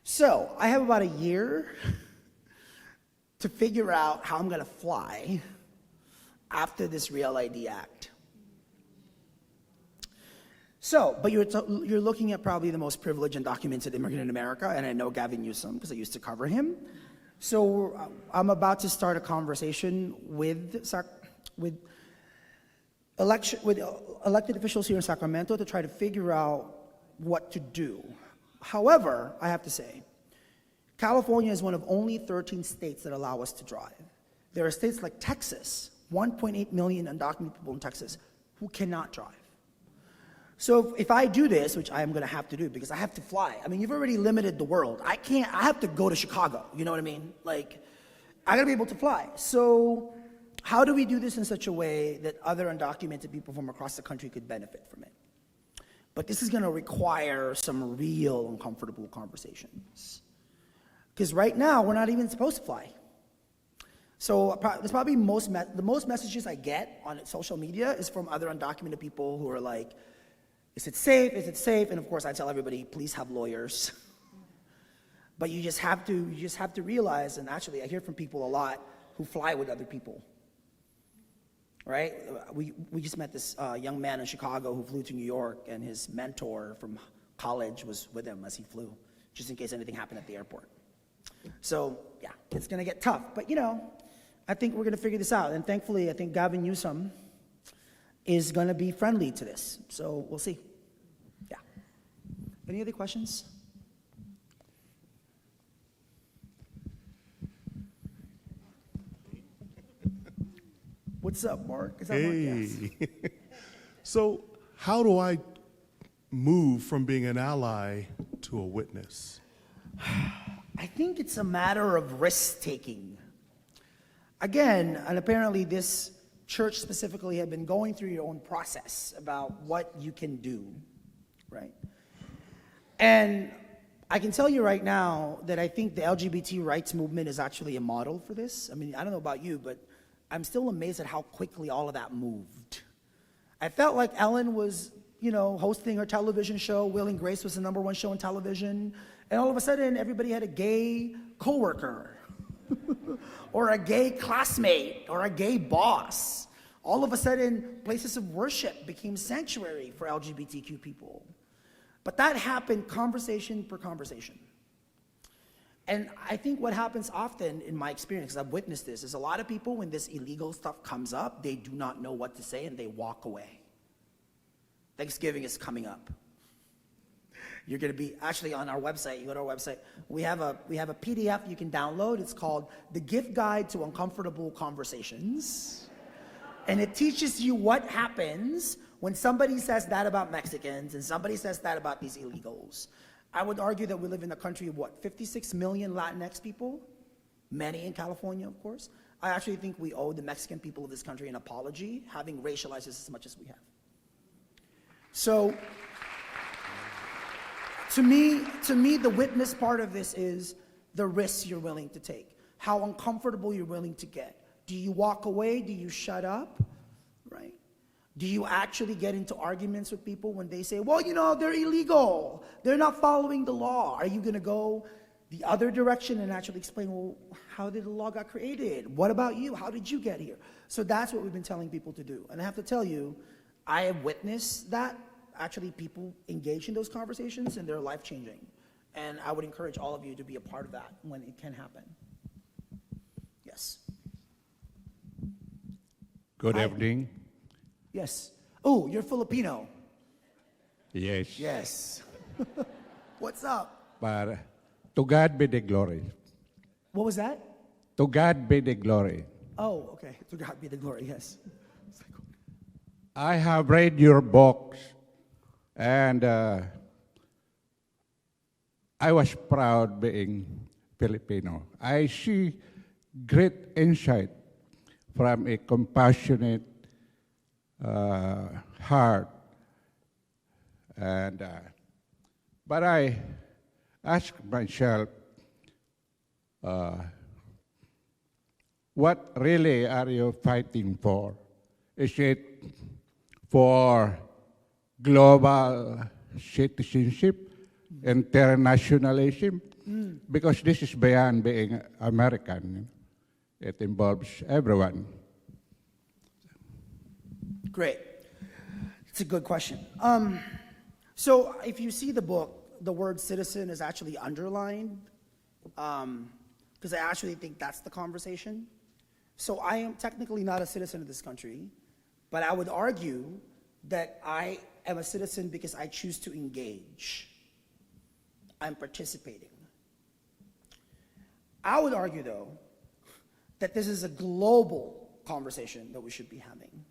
So I have about a year to figure out how I'm going to fly after this Real ID Act. So, but you're looking at probably the most privileged and documented immigrant in America, and I know Gavin Newsom because I used to cover him. So I'm about to start a conversation with elected officials here in Sacramento to try to figure out what to do. However, I have to say, California is one of only 13 states that allow us to drive. There are states like Texas, 1.8 million undocumented people in Texas, who cannot drive. So if I do this, which I am going to have to do because I have to fly. I mean, you've already limited the world. I have to go to Chicago, you know what I mean? Like, I got to be able to fly. So how do we do this in such a way that other undocumented people from across the country could benefit from it? But this is going to require some real uncomfortable conversations. Because right now, we're not even supposed to fly. So there's probably the most messages I get on social media is from other undocumented people who are like, is it safe? Is it safe? And of course, I tell everybody, please have lawyers. But you just have to realize, and actually, I hear from people a lot who fly with other people. Right? We just met this young man in Chicago who flew to New York, and his mentor from college was with him as he flew, just in case anything happened at the airport. So yeah, it's going to get tough. But I think we're going to figure this out. And thankfully, I think Gavin Newsom is going to be friendly to this. So we'll see. Yeah. Any other questions? What's up, Mark? Is that Mark? Yes. So how do I move from being an ally to a witness? I think it's a matter of risk-taking. Again, and apparently this church specifically had been going through your own process about what you can do, right? And I can tell you right now that I think the LGBT rights movement is actually a model for this. I mean, I don't know about you, but I'm still amazed at how quickly all of that moved. I felt like Ellen was, hosting her television show. Will and Grace was the #1 show on television. And all of a sudden, everybody had a gay coworker or a gay classmate or a gay boss. All of a sudden, places of worship became sanctuary for LGBTQ people. But that happened conversation per conversation. And I think what happens often in my experience, 'cause I've witnessed this, is a lot of people, when this illegal stuff comes up, they do not know what to say and they walk away. Thanksgiving is coming up. You're going to be actually on our website. You go to our website. We have a PDF you can download. It's called The Gift Guide to Uncomfortable Conversations. And it teaches you what happens when somebody says that about Mexicans and somebody says that about these illegals. I would argue that we live in a country of 56 million Latinx people, many in California, of course. I actually think we owe the Mexican people of this country an apology, having racialized this as much as we have. So, to me, the witness part of this is the risks you're willing to take, how uncomfortable you're willing to get. Do you walk away? Do you shut up? Right? Do you actually get into arguments with people when they say, well, they're illegal, they're not following the law? Are you going to go the other direction and actually explain, well, how did the law got created? What about you? How did you get here? So that's what we've been telling people to do. And I have to tell you, I have witnessed that. Actually, people engage in those conversations and they're life-changing. And I would encourage all of you to be a part of that when it can happen. Yes. Good evening. Yes. Oh, you're Filipino. Yes. Yes. What's up? But to God be the glory. What was that? To God be the glory. Oh, okay. To God be the glory, yes. I have read your books, and I was proud being Filipino. I see great insight from a compassionate heart, and but I ask myself, what really are you fighting for? Is it for global citizenship, internationalism? Because this is beyond being American. It involves everyone. Great. It's a good question. So if you see the book, the word citizen is actually underlined, because I actually think that's the conversation. So I am technically not a citizen of this country, but I would argue that I am a citizen because I choose to engage. I'm participating. I would argue, though, that this is a global conversation that we should be having,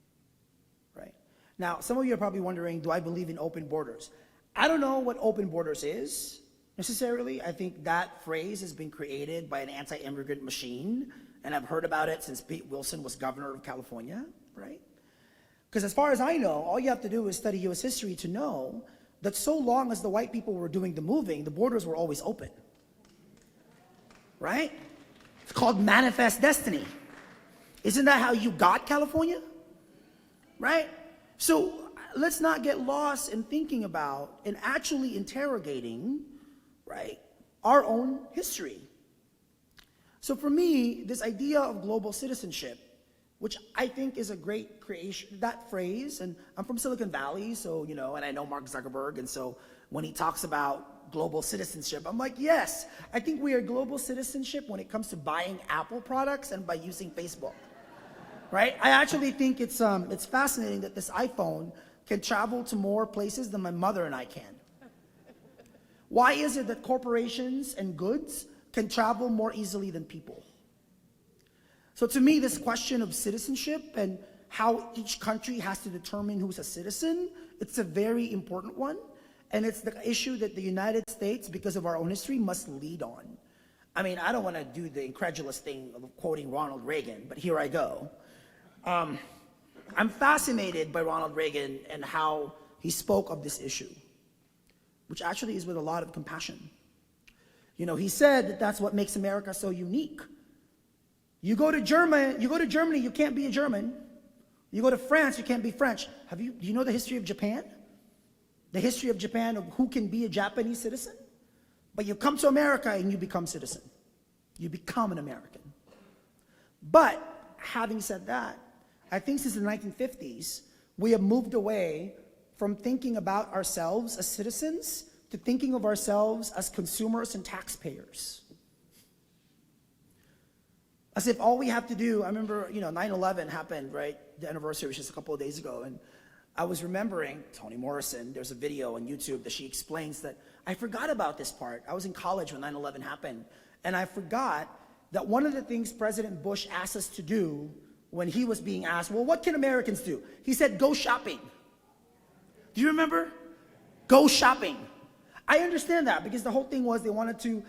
right? Now, some of you are probably wondering, do I believe in open borders? I don't know what open borders is, necessarily. I think that phrase has been created by an anti-immigrant machine, and I've heard about it since Pete Wilson was governor of California, right? Because as far as I know, all you have to do is study U.S. history to know that so long as the white people were doing the moving, the borders were always open, right? It's called manifest destiny. Isn't that how you got California? Right? So let's not get lost in thinking about and actually interrogating, right, our own history. So for me, this idea of global citizenship, which I think is a great creation, that phrase, and I'm from Silicon Valley, so, you know, and I know Mark Zuckerberg, and so when he talks about global citizenship, I'm like, yes, I think we are global citizenship when it comes to buying Apple products and by using Facebook, right? I actually think it's fascinating that this iPhone can travel to more places than my mother and I can. Why is it that corporations and goods can travel more easily than people? So to me, this question of citizenship and how each country has to determine who's a citizen, it's a very important one. And it's the issue that the United States, because of our own history, must lead on. I mean, I don't want to do the incredulous thing of quoting Ronald Reagan, but here I go. I'm fascinated by Ronald Reagan and how he spoke of this issue, which actually is with a lot of compassion. You know, he said that that's what makes America so unique. You go to Germany, you can't be a German. You go to France, you can't be French. Do you know the history of Japan? The history of Japan of who can be a Japanese citizen? But you come to America and you become citizen. You become an American. But having said that, I think since the 1950s, we have moved away from thinking about ourselves as citizens to thinking of ourselves as consumers and taxpayers. As if all we have to do, I remember, 9/11 happened, right? The anniversary was just a couple of days ago, and I was remembering Toni Morrison. There's a video on YouTube that she explains that I forgot about this part. I was in college when 9/11 happened, and I forgot that one of the things President Bush asked us to do when he was being asked, well, what can Americans do? He said, go shopping. Do you remember? Go shopping. I understand that because the whole thing was they wanted to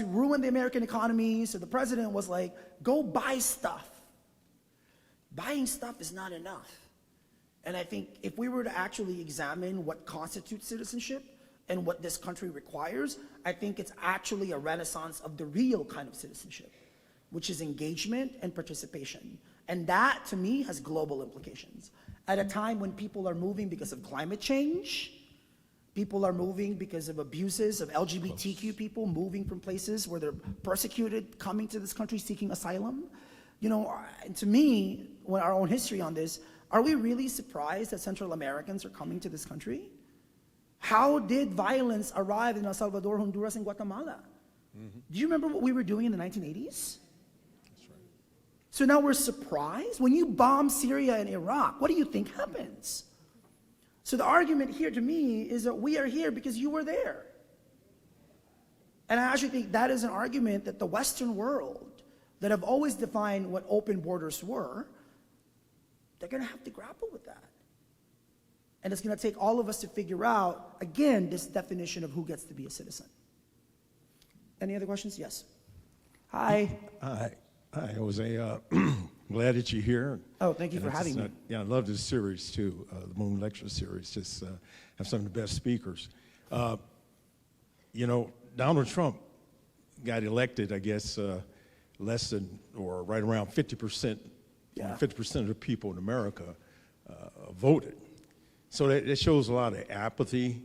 ruin the American economy. So the president was like, go buy stuff. Buying stuff is not enough. And I think if we were to actually examine what constitutes citizenship and what this country requires, I think it's actually a renaissance of the real kind of citizenship, which is engagement and participation. And that, to me, has global implications. At a time when people are moving because of climate change, people are moving because of abuses of LGBTQ people, moving from places where they're persecuted, coming to this country seeking asylum. And to me, when our own history on this, are we really surprised that Central Americans are coming to this country? How did violence arrive in El Salvador, Honduras, and Guatemala? Mm-hmm. Do you remember what we were doing in the 1980s? That's right. So now we're surprised? When you bomb Syria and Iraq, what do you think happens? So the argument here to me is that we are here because you were there. And I actually think that is an argument that the Western world, that have always defined what open borders were, they're going to have to grapple with that. And it's going to take all of us to figure out, again, this definition of who gets to be a citizen. Any other questions? Yes. Hi. Hi, Jose. Glad that you're here. Oh, thank you for having me. Yeah, I love this series too, the Moon Lecture Series. Just have some of the best speakers. You know, Donald Trump got elected, I guess, less than or right around 50%. Yeah. 50% of the people in America voted. So that shows a lot of apathy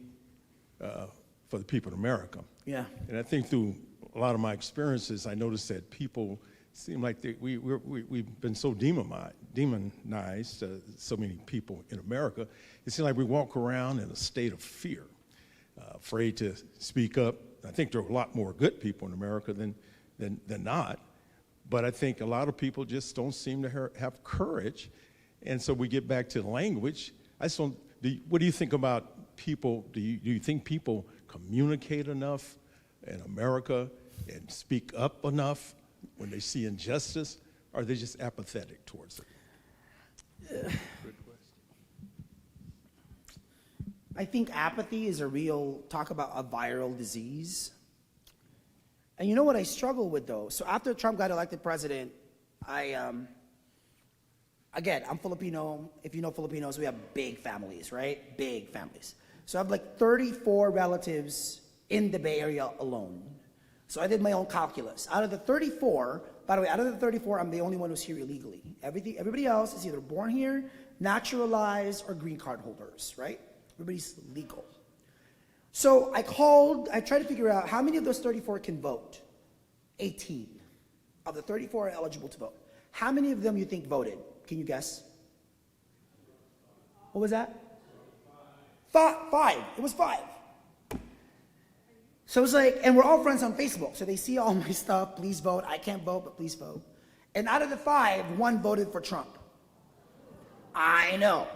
for the people in America. Yeah. And I think through a lot of my experiences, I noticed that people seem like we've been so demonized, so many people in America. It seems like we walk around in a state of fear, afraid to speak up. I think there are a lot more good people in America than not, but I think a lot of people just don't seem to have courage. And so we get back to the language. What do you think about people? Do you think people communicate enough in America and speak up enough when they see injustice? Or are they just apathetic towards it? Good question. I think apathy is talk about a viral disease. And you know what I struggle with, though? So after Trump got elected president, again, I'm Filipino. If you know Filipinos, we have big families, right? Big families. So I have like 34 relatives in the Bay Area alone. So I did my own calculus. Out of the 34, by the way, I'm the only one who's here illegally. Everybody else is either born here, naturalized, or green card holders, right? Everybody's legal. So I tried to figure out how many of those 34 can vote. 18 of the 34 are eligible to vote. How many of them you think voted? Can you guess? What was that? 5. It was 5. So it's like, and we're all friends on Facebook. So they see all my stuff. Please vote. I can't vote, but please vote. And out of the 5, 1 voted for Trump. I know.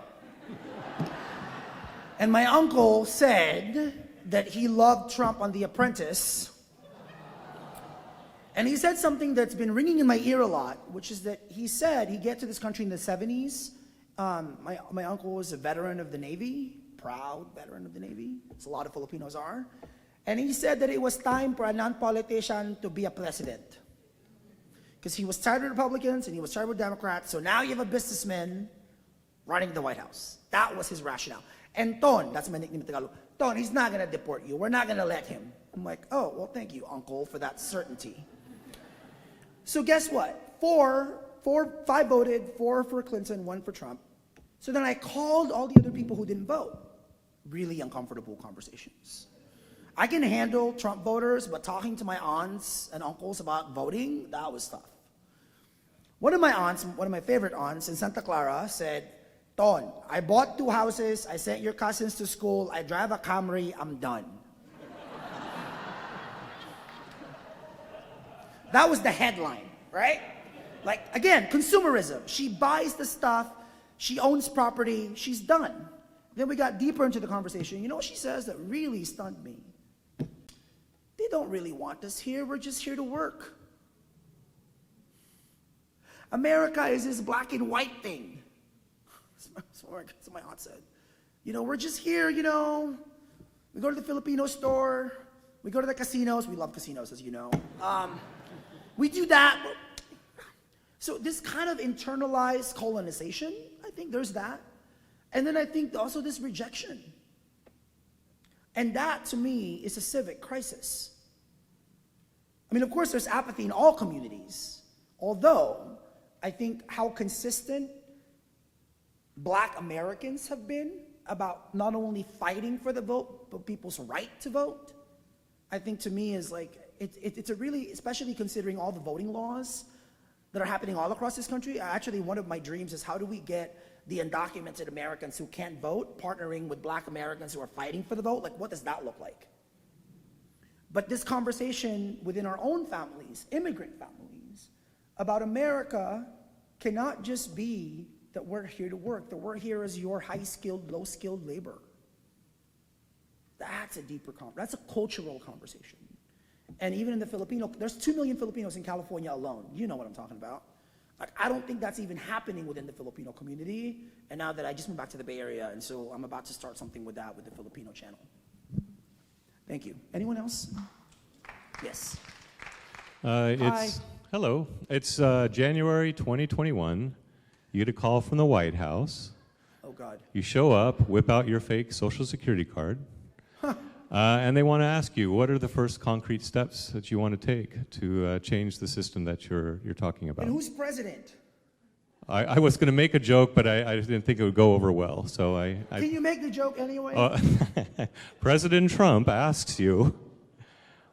And my uncle said that he loved Trump on The Apprentice. And he said something that's been ringing in my ear a lot, which is that he said he'd get to this country in the 70s. My uncle was a veteran of the Navy, proud veteran of the Navy, as a lot of Filipinos are. And he said that it was time for a non-politician to be a president. Because he was tired of Republicans and he was tired with Democrats, so now you have a businessman running the White House. That was his rationale. And Ton, that's my nickname in Tagalog, Ton, he's not going to deport you. We're not going to let him. I'm like, oh, well, thank you, Uncle, for that certainty. So guess what? 5 voted, 4 for Clinton, 1 for Trump. So then I called all the other people who didn't vote. Really uncomfortable conversations. I can handle Trump voters, but talking to my aunts and uncles about voting, that was tough. One of my favorite aunts in Santa Clara said, Ton, I bought 2 houses, I sent your cousins to school, I drive a Camry, I'm done. That was the headline, right? Like, again, consumerism. She buys the stuff, she owns property, she's done. Then we got deeper into the conversation. You know what she says that really stunned me? They don't really want us here, we're just here to work. America is this black and white thing. That's what my aunt said. You know, we're just here, you know. We go to the Filipino store, we go to the casinos, we love casinos, as you know. We do that. So this kind of internalized colonization, I think there's that. And then I think also this rejection. And that, to me, is a civic crisis. I mean, of course, there's apathy in all communities. Although, I think how consistent Black Americans have been about not only fighting for the vote, but people's right to vote, I think to me is like, it's a really, especially considering all the voting laws that are happening all across this country. Actually, one of my dreams is how do we get the undocumented Americans who can't vote partnering with Black Americans who are fighting for the vote? Like, what does that look like? But this conversation within our own families, immigrant families, about America cannot just be that we're here to work, that we're here as your high-skilled, low-skilled labor. That's a deeper conversation. That's a cultural conversation. And even in the Filipino, there's 2 million Filipinos in California alone. You know what I'm talking about. Like, I don't think that's even happening within the Filipino community. And now that I just moved back to the Bay Area, and so I'm about to start something with that with the Filipino channel. Thank you. Anyone else? Yes. Hello. It's January 2021. You get a call from the White House. Oh, God. You show up, whip out your fake Social Security card, and they want to ask you, what are the first concrete steps that you want to take to change the system that you're talking about? And who's president? I was going to make a joke, but I didn't think it would go over well, so Can you make the joke anyway? President Trump asks you,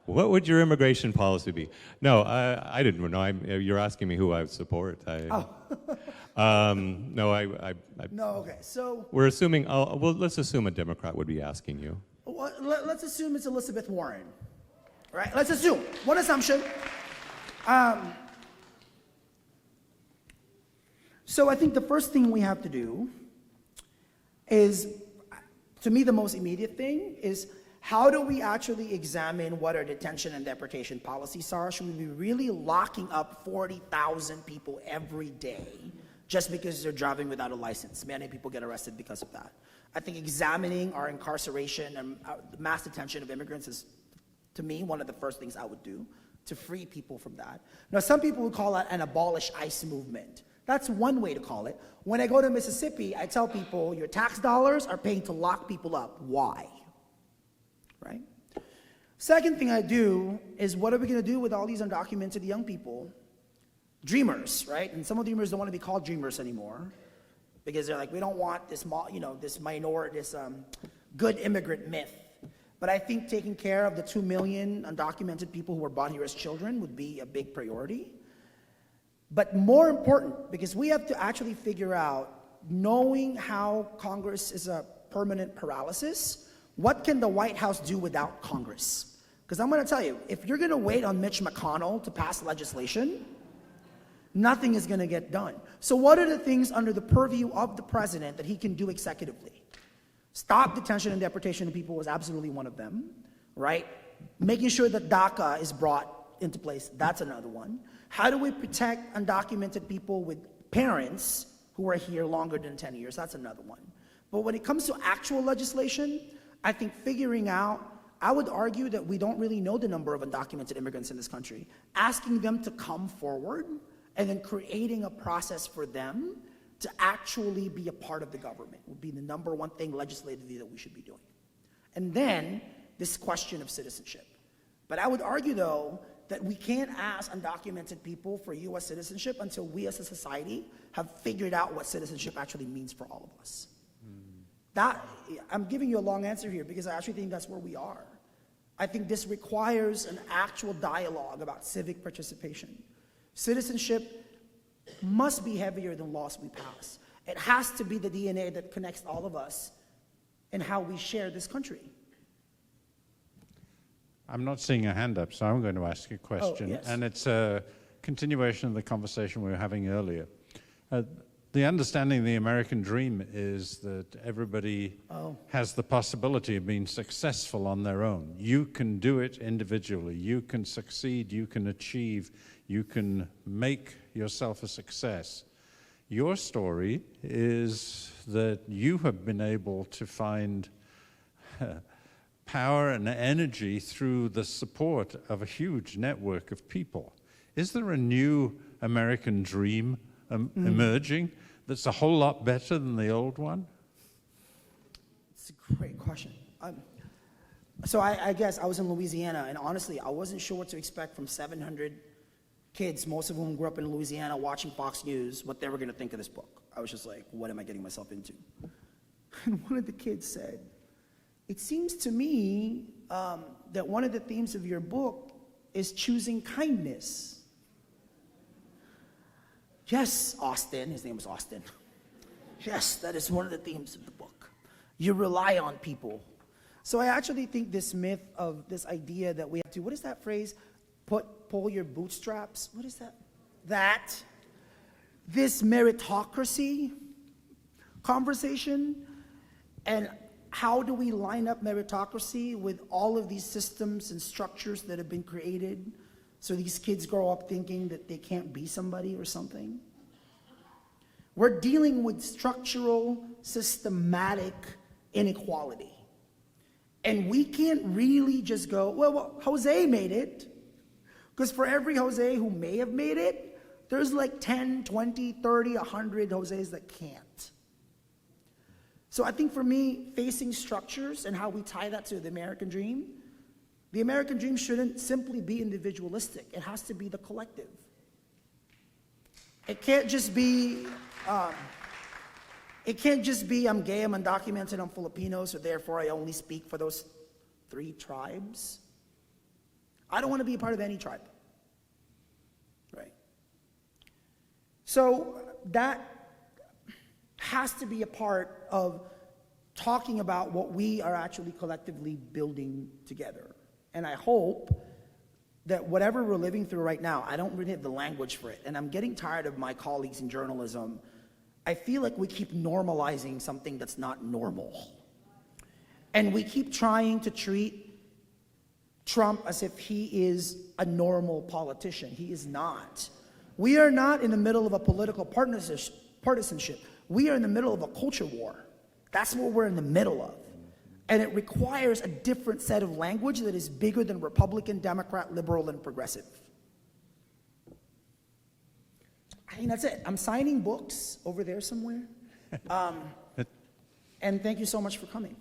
what would your immigration policy be? No, I didn't know. You're asking me who I would support. No, okay. So We're assuming, well, let's assume a Democrat would be asking you. let's assume it's Elizabeth Warren. Right? Let's assume. One assumption. So I think the first thing we have to do is, to me, the most immediate thing is, how do we actually examine what our detention and deportation policies are? Should we be really locking up 40,000 people every day just because they're driving without a license? Many people get arrested because of that. I think examining our incarceration and mass detention of immigrants is, to me, one of the first things I would do to free people from that. Now, some people would call that an Abolish Ice Movement. That's one way to call it. When I go to Mississippi, I tell people, your tax dollars are paying to lock people up. Why? Right? Second thing I do is, what are we going to do with all these undocumented young people? Dreamers, right? And some of the dreamers don't want to be called dreamers anymore because they're like, we don't want this, good immigrant myth. But I think taking care of the 2 million undocumented people who were brought here as children would be a big priority. But more important, because we have to actually figure out, knowing how Congress is a permanent paralysis, what can the White House do without Congress? Because I'm going to tell you, if you're going to wait on Mitch McConnell to pass legislation, nothing is going to get done. So what are the things under the purview of the president that he can do executively? Stop detention and deportation of people was absolutely one of them, right? Making sure that DACA is brought into place, that's another one. How do we protect undocumented people with parents who are here longer than 10 years? That's another one. But when it comes to actual legislation, I think figuring out, I would argue that we don't really know the number of undocumented immigrants in this country. Asking them to come forward and then creating a process for them to actually be a part of the government would be the number one thing legislatively that we should be doing. And then this question of citizenship. But I would argue, though, that we can't ask undocumented people for U.S. citizenship until we as a society have figured out what citizenship actually means for all of us. I'm giving you a long answer here because I actually think that's where we are. I think this requires an actual dialogue about civic participation. Citizenship must be heavier than laws we pass. It has to be the DNA that connects all of us and how we share this country. I'm not seeing a hand up, so I'm going to ask a question. Yes. And it's a continuation of the conversation we were having earlier. The understanding of the American dream is that everybody has the possibility of being successful on their own. You can do it individually. You can succeed. You can achieve. You can make yourself a success. Your story is that you have been able to find power and energy through the support of a huge network of people. Is there a new American dream emerging that's a whole lot better than the old one? It's a great question. So I guess I was in Louisiana, and honestly, I wasn't sure what to expect from 700 kids, most of whom grew up in Louisiana, watching Fox News, what they were going to think of this book. I was just like, what am I getting myself into? And one of the kids said, it seems to me that one of the themes of your book is choosing kindness. Yes, Austin, his name was Austin. Yes, that is one of the themes of the book. You rely on people. So I actually think this myth of this idea that we have to, what is that phrase? Pull your bootstraps. What is that? This meritocracy conversation, and how do we line up meritocracy with all of these systems and structures that have been created so these kids grow up thinking that they can't be somebody or something? We're dealing with structural, systematic inequality. And we can't really just go, well, Jose made it. Because for every Jose who may have made it, there's like 10, 20, 30, 100 Joses that can't. So I think for me, facing structures and how we tie that to the American dream shouldn't simply be individualistic. It has to be the collective. It can't just be, I'm gay, I'm undocumented, I'm Filipino, so therefore I only speak for those 3 tribes. I don't want to be a part of any tribe, right? So that has to be a part of talking about what we are actually collectively building together. And I hope that whatever we're living through right now, I don't really have the language for it, and I'm getting tired of my colleagues in journalism. I feel like we keep normalizing something that's not normal. And we keep trying to treat Trump as if he is a normal politician. He is not. We are not in the middle of a political partisanship. We are in the middle of a culture war. That's what we're in the middle of. And it requires a different set of language that is bigger than Republican, Democrat, liberal, and progressive. I think that's it. I'm signing books over there somewhere. And thank you so much for coming.